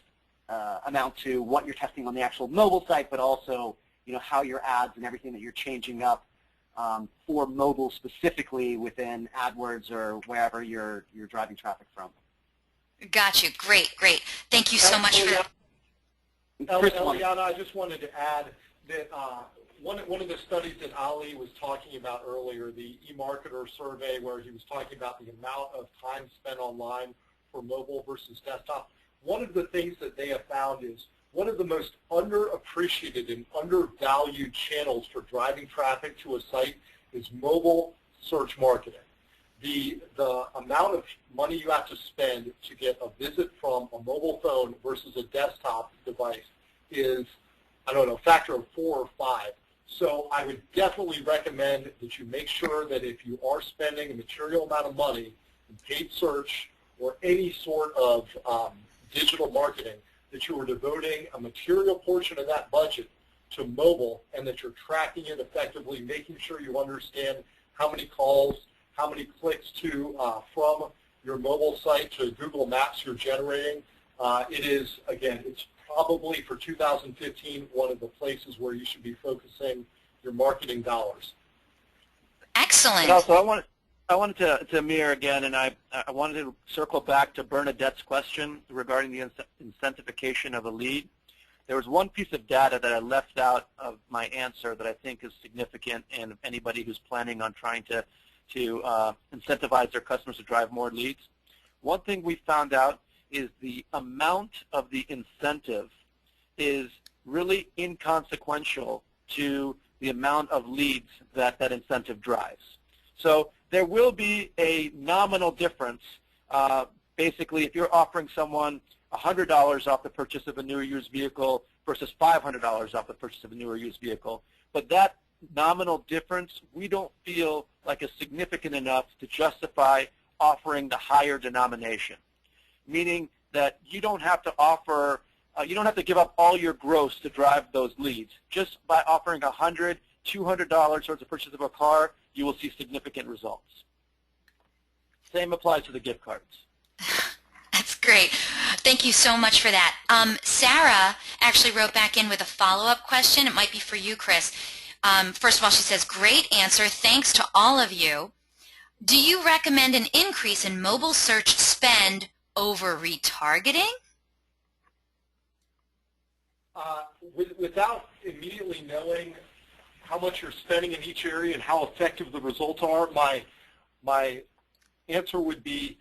amount to what you're testing on the actual mobile site, but also, how your ads and everything that you're changing up for mobile specifically within AdWords or wherever you're driving traffic from. Got you. Great, great. Thank you so much for... Eliana, I just wanted to add that one of the studies that Ali was talking about earlier, the eMarketer survey, where he was talking about the amount of time spent online for mobile versus desktop, one of the things that they have found is one of the most underappreciated and undervalued channels for driving traffic to a site is mobile search marketing. The amount of money you have to spend to get a visit from a mobile phone versus a desktop device is, I don't know, a factor of 4 or 5. So I would definitely recommend that you make sure that if you are spending a material amount of money in paid search or any sort of digital marketing, that you are devoting a material portion of that budget to mobile and that you're tracking it effectively, making sure you understand how many calls, how many clicks to from your mobile site to Google Maps you're generating. It is, again, it's probably for 2015 one of the places where you should be focusing your marketing dollars. Excellent. And also, I wanted to Amir again, and I wanted to circle back to Bernadette's question regarding the incentivification of a lead. There was one piece of data that I left out of my answer that I think is significant, and anybody who's planning on trying to incentivize their customers to drive more leads. One thing we found out is the amount of the incentive is really inconsequential to the amount of leads that that incentive drives. So there will be a nominal difference. Basically, if you're offering someone $100 off the purchase of a new or used vehicle versus $500 off the purchase of a new or used vehicle, but that nominal difference we don't feel like is significant enough to justify offering the higher denomination, meaning that you don't have to offer, you don't have to give up all your gross to drive those leads. Just by offering $100, $200 towards the purchase of a car, you will see significant results. Same applies to the gift cards. That's great. Thank you so much for that. Sarah actually wrote back in with a follow-up question. It might be for you, Chris. First of all, she says, great answer. Thanks to all of you. Do you recommend an increase in mobile search spend over retargeting? Without immediately knowing how much you're spending in each area and how effective the results are, my answer would be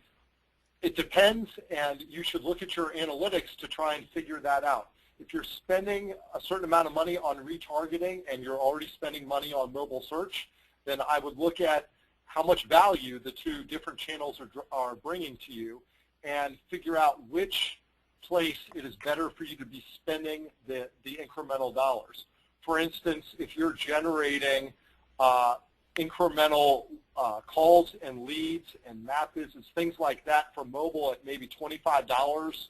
it depends, and you should look at your analytics to try and figure that out. If you're spending a certain amount of money on retargeting and you're already spending money on mobile search, then I would look at how much value the two different channels are bringing to you and figure out which place it is better for you to be spending the incremental dollars. For instance, if you're generating incremental calls and leads and map visits, things like that from mobile at maybe $25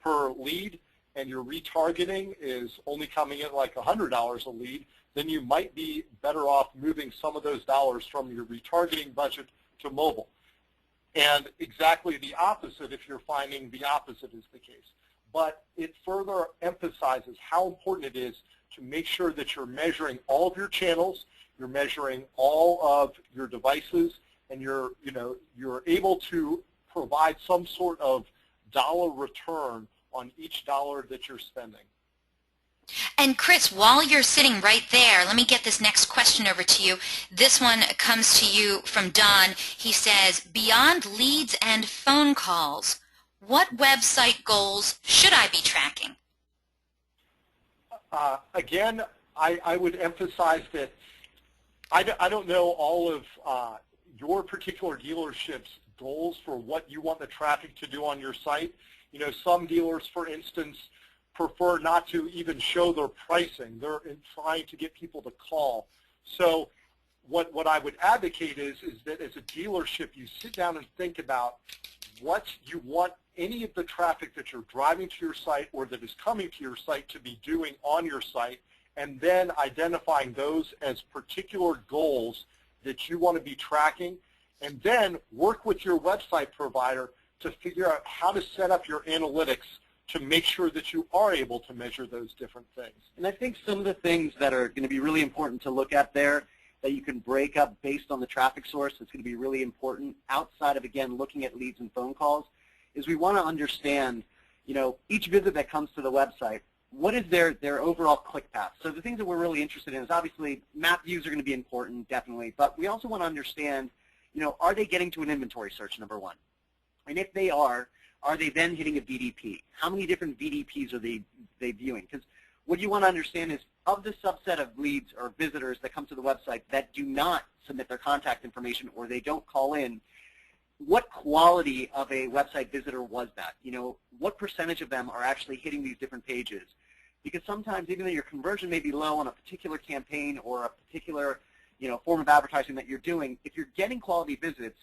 per lead, and your retargeting is only coming in like $100 a lead, then you might be better off moving some of those dollars from your retargeting budget to mobile. And exactly the opposite if you're finding the opposite is the case. But it further emphasizes how important it is to make sure that you're measuring all of your channels, you're measuring all of your devices, and you're able to provide some sort of dollar return on each dollar that you're spending. And Chris, while you're sitting right there, let me get this next question over to you. This one comes to you from Don. He says, beyond leads and phone calls, what website goals should I be tracking? Again, I would emphasize that I don't know all of your particular dealership's goals for what you want the traffic to do on your site. You know, some dealers, for instance, prefer not to even show their pricing. They're trying to get people to call. So what I would advocate is that as a dealership, you sit down and think about what you want any of the traffic that you're driving to your site or that is coming to your site to be doing on your site, and then identifying those as particular goals that you want to be tracking, and then work with your website provider to figure out how to set up your analytics to make sure that you are able to measure those different things. And I think some of the things that are going to be really important to look at there that you can break up based on the traffic source that's going to be really important outside of, again, looking at leads and phone calls is we want to understand, you know, each visit that comes to the website, what is their overall click path? So the things that we're really interested in is obviously map views are going to be important, definitely, but we also want to understand, you know, are they getting to an inventory search, number one? And if they are they then hitting a VDP? How many different VDPs are they viewing? Because what you want to understand is of the subset of leads or visitors that come to the website that do not submit their contact information or they don't call in, what quality of a website visitor was that? You know, what percentage of them are actually hitting these different pages? Because sometimes even though your conversion may be low on a particular campaign or a particular, you know, form of advertising that you're doing, if you're getting quality visits,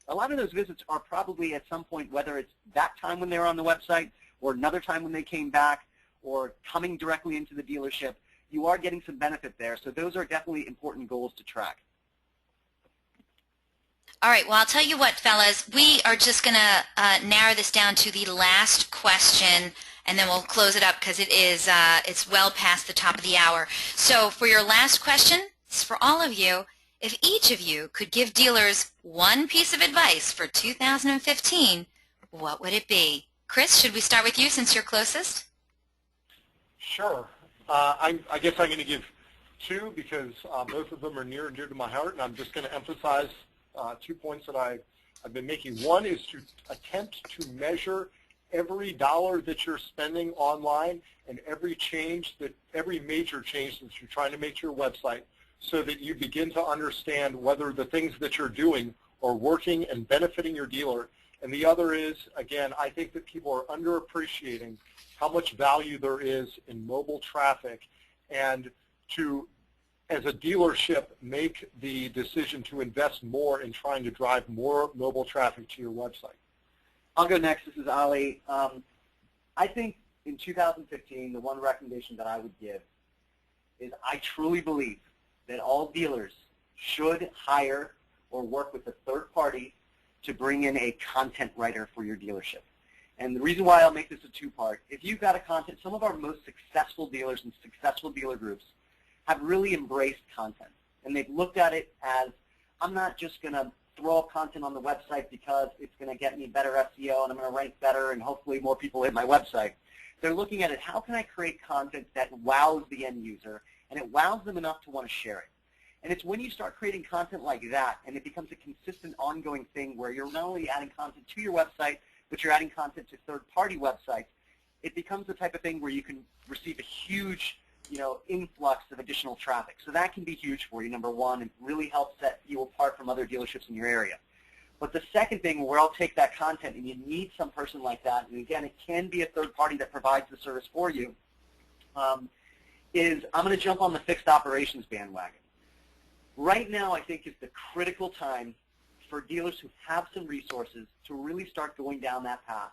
a lot of those visits are probably at some point, whether it's that time when they're on the website or another time when they came back, or coming directly into the dealership, you are getting some benefit there. So those are definitely important goals to track. All right, well, I'll tell you what, fellas, we are just going to narrow this down to the last question, and then we'll close it up because it's well past the top of the hour. So for your last question, it's for all of you. If each of you could give dealers one piece of advice for 2015, what would it be? Chris, should we start with you since you're closest? Sure. I guess I'm going to give two because both of them are near and dear to my heart, and I'm just going to emphasize 2 points that I've been making. One is to attempt to measure every dollar that you're spending online and every major change that you're trying to make to your website, so that you begin to understand whether the things that you're doing are working and benefiting your dealer. And the other is, again, I think that people are underappreciating how much value there is in mobile traffic, and to, as a dealership, make the decision to invest more in trying to drive more mobile traffic to your website. I'll go next. This is Ali. I think in 2015, the one recommendation that I would give is I truly believe that all dealers should hire or work with a third party to bring in a content writer for your dealership. And the reason why I'll make this a two-part, if you've got a content, some of our most successful dealers and successful dealer groups have really embraced content. And they've looked at it as, I'm not just going to throw up content on the website because it's going to get me better SEO and I'm going to rank better and hopefully more people hit my website. They're looking at it, how can I create content that wows the end user and it wows them enough to want to share it? And it's when you start creating content like that and it becomes a consistent ongoing thing where you're not only adding content to your website, but you're adding content to third-party websites, it becomes the type of thing where you can receive a huge, influx of additional traffic. So that can be huge for you, number one, and really helps set you apart from other dealerships in your area. But the second thing where I'll take that content, and you need some person like that, and again, it can be a third party that provides the service for you, is I'm going to jump on the fixed operations bandwagon. Right now, I think is the critical time for dealers who have some resources to really start going down that path.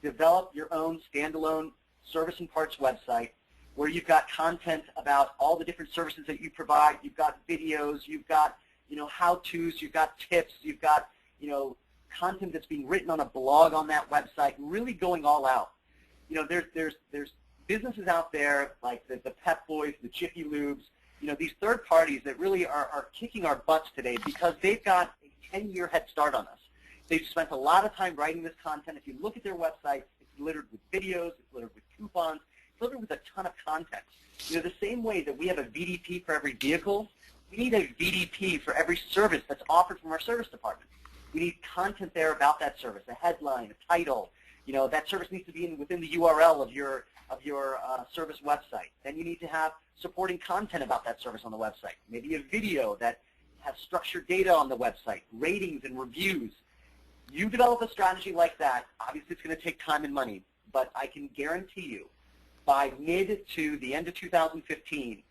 Develop your own standalone service and parts website where you've got content about all the different services that you provide. You've got videos, you've got how-tos, you've got tips, you've got content that's being written on a blog on that website, really going all out. There's businesses out there like the Pep Boys, the Jiffy Lubes, these third parties that really are kicking our butts today because they've got a 10-year head start on us. They've spent a lot of time writing this content. If you look at their website, it's littered with videos, it's littered with coupons, it's littered with a ton of content. The same way that we have a VDP for every vehicle, we need a VDP for every service that's offered from our service department. We need content there about that service, a headline, a title. That service needs to be within the URL of your service website. Then you need to have supporting content about that service on the website. Maybe a video that has structured data on the website, ratings and reviews. You develop a strategy like that, obviously it's going to take time and money, but I can guarantee you by mid to the end of 2015,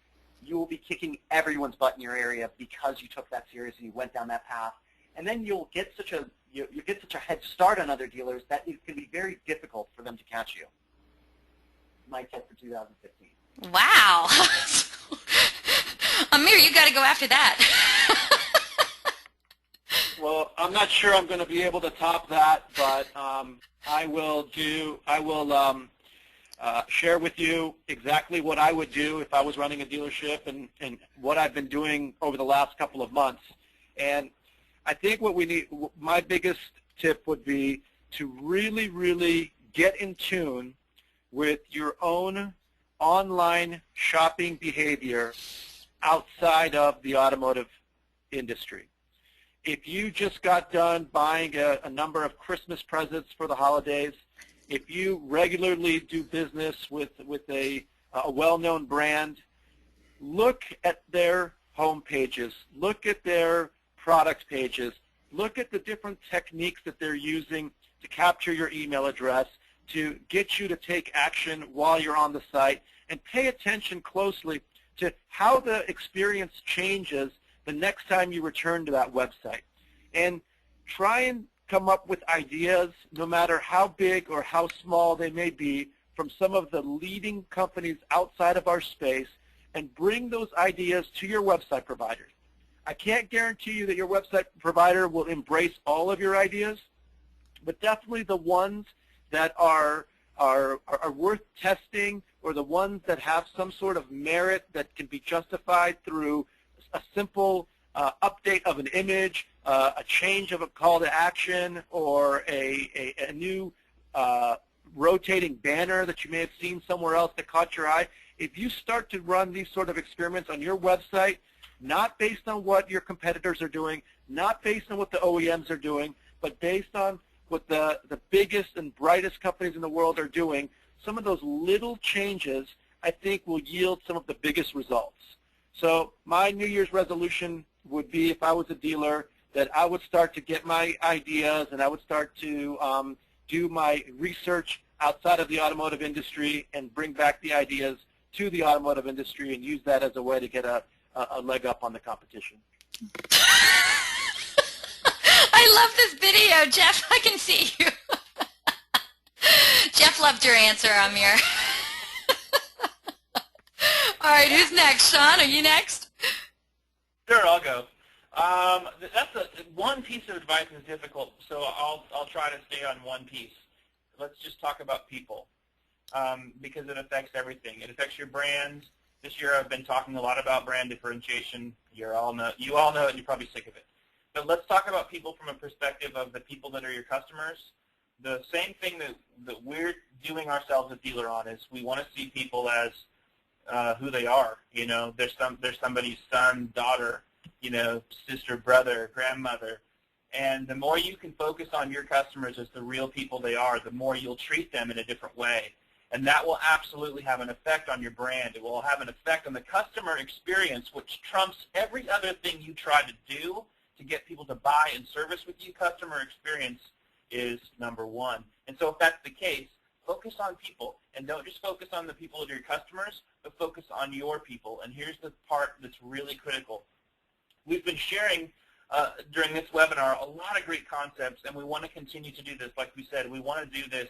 you will be kicking everyone's butt in your area because you took that serious and you went down that path. And then you'll get such a head start on other dealers that it can be very difficult for them to catch you. My tip for 2015. Wow. Amir, you got to go after that. Well, I'm not sure I'm going to be able to top that, but I will share with you exactly what I would do if I was running a dealership and what I've been doing over the last couple of months. And I think what we need, my biggest tip would be to really, really get in tune with your own online shopping behavior outside of the automotive industry. If you just got done buying a number of Christmas presents for the holidays, if you regularly do business with a well-known brand, look at their home pages, look at their product pages, look at the different techniques that they're using to capture your email address, to get you to take action while you're on the site, and pay attention closely to how the experience changes the next time you return to that website. And try and come up with ideas, no matter how big or how small they may be, from some of the leading companies outside of our space and bring those ideas to your website provider. I can't guarantee you that your website provider will embrace all of your ideas, but definitely the ones that are worth testing, or the ones that have some sort of merit that can be justified through a simple update of an image, a change of a call to action, or a new rotating banner that you may have seen somewhere else that caught your eye. If you start to run these sort of experiments on your website, not based on what your competitors are doing, not based on what the OEMs are doing, but based on what the biggest and brightest companies in the world are doing, some of those little changes, I think, will yield some of the biggest results. So my New Year's resolution would be, if I was a dealer, that I would start to get my ideas and I would start to do my research outside of the automotive industry and bring back the ideas to the automotive industry and use that as a way to get a leg up on the competition. I love this video, Jeff. I can see you. Jeff loved your answer, Amir. All right, who's next? Shaun, are you next? Sure, I'll go. One piece of advice is difficult, so I'll try to stay on one piece. Let's just talk about people, because it affects everything. It affects your brand. This year I've been talking a lot about brand differentiation. You all know it, and you're probably sick of it. But let's talk about people from a perspective of the people that are your customers. The same thing that we're doing ourselves at DealerOn is we want to see people as who they are. You know, there's somebody's son, daughter, you know, sister, brother, grandmother. And the more you can focus on your customers as the real people they are, the more you'll treat them in a different way. And that will absolutely have an effect on your brand. It will have an effect on the customer experience, which trumps every other thing you try to do to get people to buy and service with you. Customer experience is number one. And so if that's the case, focus on people. And don't just focus on the people of your customers, but focus on your people. And here's the part that's really critical. We've been sharing during this webinar a lot of great concepts, and we want to continue to do this. Like we said, we want to do this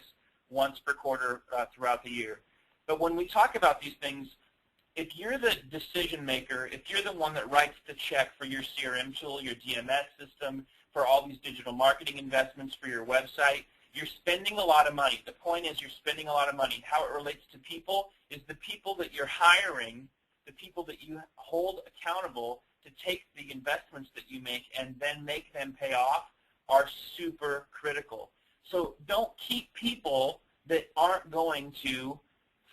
once per quarter throughout the year. But when we talk about these things, if you're the decision maker, if you're the one that writes the check for your CRM tool, your DMS system, for all these digital marketing investments for your website, you're spending a lot of money. The point is you're spending a lot of money. How it relates to people is the people that you're hiring, the people that you hold accountable to take the investments that you make and then make them pay off are super critical. So don't keep people that aren't going to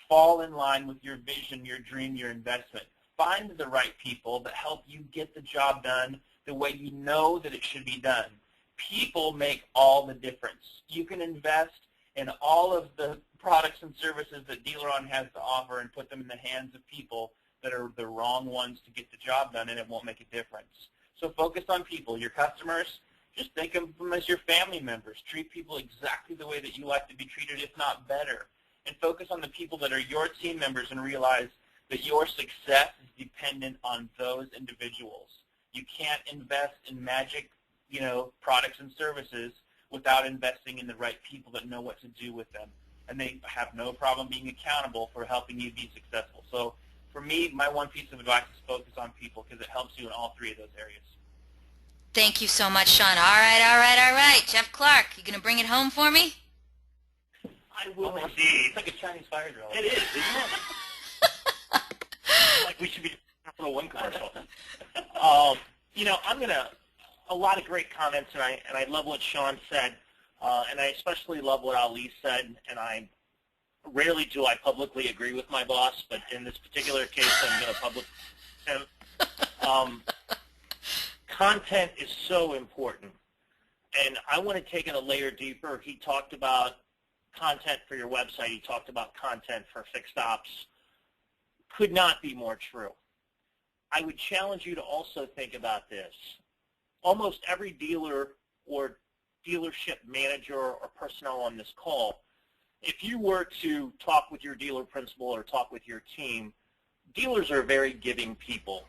fall in line with your vision, your dream, your investment. Find the right people that help you get the job done the way you know that it should be done. People make all the difference. You can invest in all of the products and services that DealerOn has to offer and put them in the hands of people that are the wrong ones to get the job done, and it won't make a difference. So focus on people. Your customers, just think of them as your family members. Treat people exactly the way that you like to be treated, if not better. And focus on the people that are your team members and realize that your success is dependent on those individuals. You can't invest in magic, you know, products and services without investing in the right people that know what to do with them. And they have no problem being accountable for helping you be successful. So for me, my one piece of advice is focus on people because it helps you in all three of those areas. Thank you so much, Shaun. All right. Jeff Clark, you going to bring it home for me? I will indeed. It's like a Chinese fire drill. It is, isn't it? Like we should be doing a one commercial. You know, a lot of great comments, and I love what Shaun said, and I especially love what Ali said, and I rarely do I publicly agree with my boss, but in this particular case, I'm going to publicly. Content is so important, and I want to take it a layer deeper. He talked about content for your website. He talked about content for fixed ops. Could not be more true. I would challenge you to also think about this. Almost every dealer or dealership manager or personnel on this call, if you were to talk with your dealer principal or talk with your team, dealers are very giving people,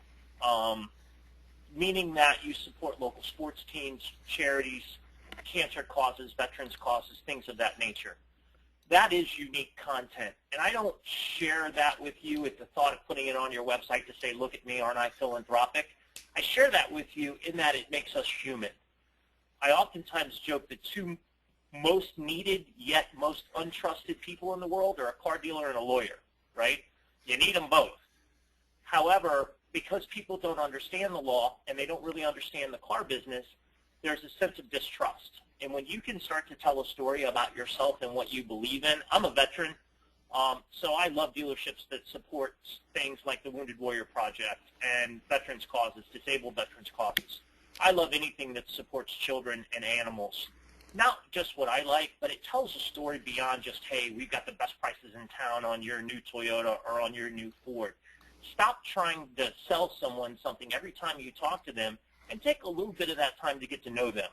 meaning that you support local sports teams, charities, cancer causes, veterans causes, things of that nature. That is unique content, and I don't share that with you at the thought of putting it on your website to say, look at me, aren't I philanthropic? I share that with you in that it makes us human. I oftentimes joke the two most needed yet most untrusted people in the world are a car dealer and a lawyer, right? You need them both. However, because people don't understand the law and they don't really understand the car business, there's a sense of distrust. And when you can start to tell a story about yourself and what you believe in, I'm a veteran, so I love dealerships that support things like the Wounded Warrior Project and veterans causes, disabled veterans causes. I love anything that supports children and animals. Not just what I like, but it tells a story beyond just, hey, we've got the best prices in town on your new Toyota or on your new Ford. Stop trying to sell someone something every time you talk to them and take a little bit of that time to get to know them.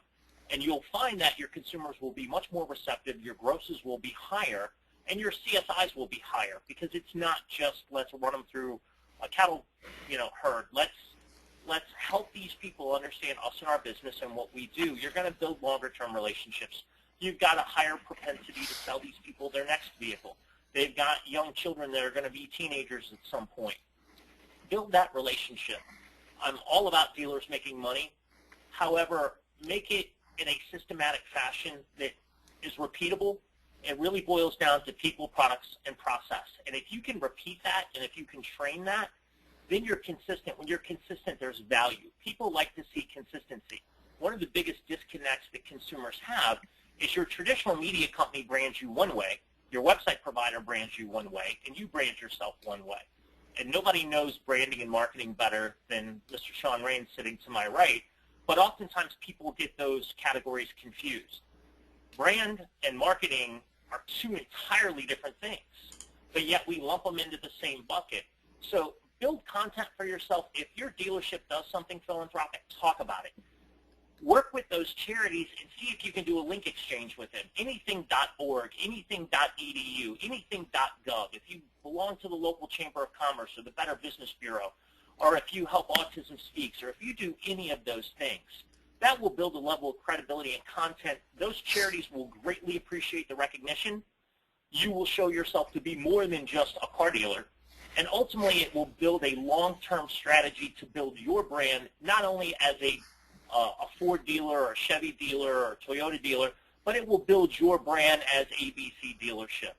And you'll find that your consumers will be much more receptive, your grosses will be higher, and your CSIs will be higher, because it's not just let's run them through a cattle herd. Let's help these people understand us and our business and what we do. You're going to build longer-term relationships. You've got a higher propensity to sell these people their next vehicle. They've got young children that are going to be teenagers at some point. Build that relationship. I'm all about dealers making money. However, make it in a systematic fashion that is repeatable. It really boils down to people, products, and process. And if you can repeat that and if you can train that, then you're consistent. When you're consistent, there's value. People like to see consistency. One of the biggest disconnects that consumers have is your traditional media company brands you one way, your website provider brands you one way, and you brand yourself one way. And nobody knows branding and marketing better than Mr. Shaun Raines sitting to my right, but oftentimes people get those categories confused. Brand and marketing are two entirely different things, but yet we lump them into the same bucket. So build content for yourself. If your dealership does something philanthropic, talk about it. Work with those charities and see if you can do a link exchange with them. Anything.org, anything.edu, anything.gov. If you belong to the local Chamber of Commerce or the Better Business Bureau, or if you help Autism Speaks, or if you do any of those things, that will build a level of credibility and content. Those charities will greatly appreciate the recognition. You will show yourself to be more than just a car dealer. And ultimately, it will build a long-term strategy to build your brand, not only as a Ford dealer or a Chevy dealer or a Toyota dealer, but it will build your brand as ABC dealership.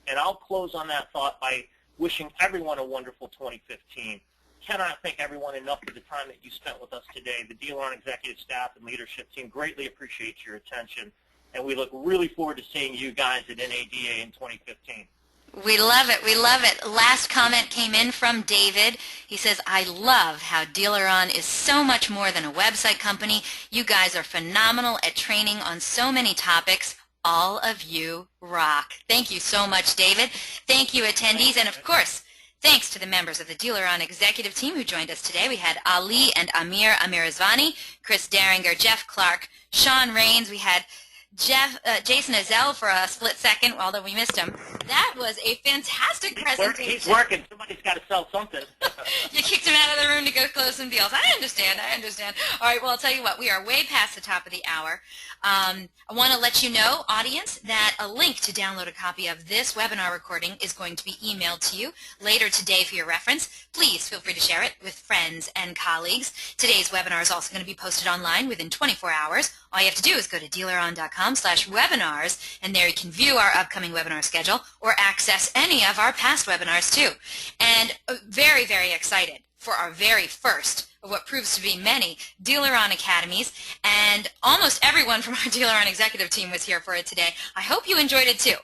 And I'll close on that thought by wishing everyone a wonderful 2015. Cannot thank everyone enough for the time that you spent with us today. The DealerOn executive staff and leadership team greatly appreciates your attention, and we look really forward to seeing you guys at NADA in 2015. We love it. We love it. Last comment came in from David. He says, I love how DealerOn is so much more than a website company. You guys are phenomenal at training on so many topics. All of you rock. Thank you so much, David. Thank you, attendees. And, of course, thanks to the members of the DealerOn executive team who joined us today. We had Ali and Amir Amirrezvani, Chris Deringer, Jeff Clark, Shaun Raines. We had Jason Ezell for a split second, although we missed him. That was a fantastic presentation. He's working. Somebody's got to sell something. You kicked him out of the room to go close some deals. I understand. All right, well, I'll tell you what. We are way past the top of the hour. I want to let you know, audience, that a link to download a copy of this webinar recording is going to be emailed to you later today for your reference. Please feel free to share it with friends and colleagues. Today's webinar is also going to be posted online within 24 hours. All you have to do is go to DealerOn.com/webinars, and there you can view our upcoming webinar schedule or access any of our past webinars too. And very, very excited for our very first of what proves to be many DealerOn Academies, and almost everyone from our DealerOn executive team was here for it today. I hope you enjoyed it too.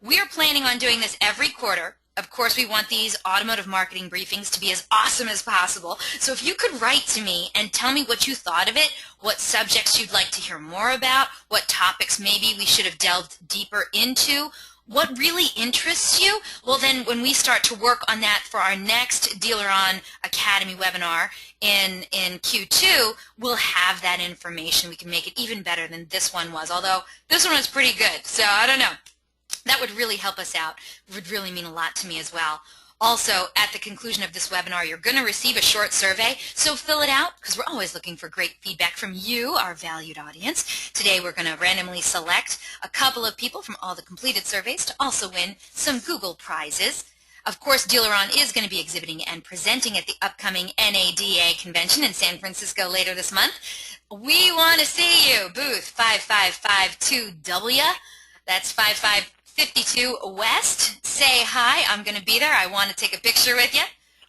We are planning on doing this every quarter. Of course, we want these automotive marketing briefings to be as awesome as possible. So if you could write to me and tell me what you thought of it, what subjects you'd like to hear more about, what topics maybe we should have delved deeper into, what really interests you, well then when we start to work on that for our next DealerOn Academy webinar in Q2, we'll have that information. We can make it even better than this one was, although this one was pretty good, so I don't know. That would really help us out. It would really mean a lot to me as well. Also, at the conclusion of this webinar, you're going to receive a short survey, so fill it out because we're always looking for great feedback from you, our valued audience. Today, we're going to randomly select a couple of people from all the completed surveys to also win some Google prizes. Of course, DealerOn is going to be exhibiting and presenting at the upcoming NADA convention in San Francisco later this month. We want to see you. Booth 5552W. That's 5552 West. Say hi. I'm going to be there. I want to take a picture with you.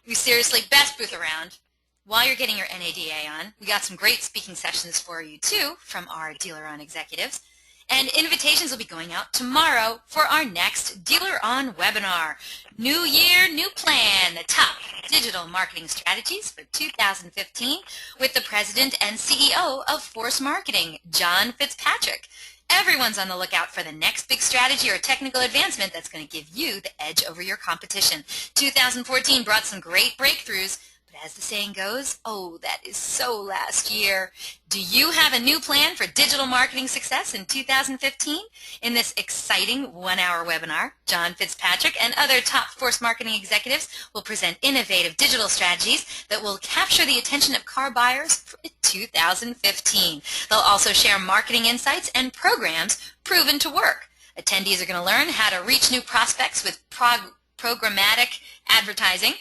We seriously best booth around. While you're getting your NADA on, we got some great speaking sessions for you, too, from our DealerOn executives. And invitations will be going out tomorrow for our next DealerOn webinar. New year, new plan, the top digital marketing strategies for 2015 with the president and CEO of Force Marketing, John Fitzpatrick. Everyone's on the lookout for the next big strategy or technical advancement that's going to give you the edge over your competition. 2014 brought some great breakthroughs. But as the saying goes, oh, that is so last year. Do you have a new plan for digital marketing success in 2015? In this exciting one-hour webinar, John Fitzpatrick and other top Force Marketing executives will present innovative digital strategies that will capture the attention of car buyers for 2015. They'll also share marketing insights and programs proven to work. Attendees are going to learn how to reach new prospects with programmatic advertising,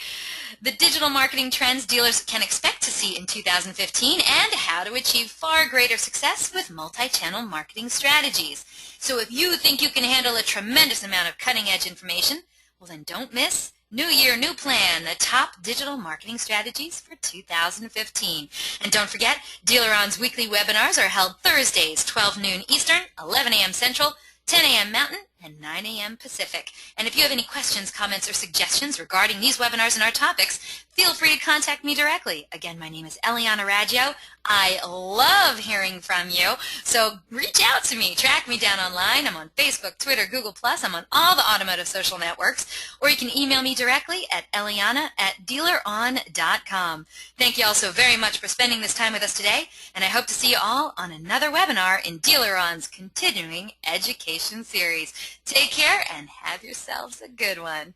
the digital marketing trends dealers can expect to see in 2015, and how to achieve far greater success with multi-channel marketing strategies. So if you think you can handle a tremendous amount of cutting-edge information, well then don't miss New Year, New Plan, the top digital marketing strategies for 2015. And don't forget, DealerOn's weekly webinars are held Thursdays, 12 noon Eastern, 11 a.m. Central, 10 a.m. Mountain, and 9 a.m. Pacific. And if you have any questions, comments, or suggestions regarding these webinars and our topics, feel free to contact me directly. Again, my name is Eliana Raggio. I love hearing from you, so reach out to me. Track me down online. I'm on Facebook, Twitter, Google+. I'm on all the automotive social networks. Or you can email me directly at eliana@dealeron.com. Thank you all so very much for spending this time with us today, and I hope to see you all on another webinar in DealerOn's continuing education series. Take care and have yourselves a good one.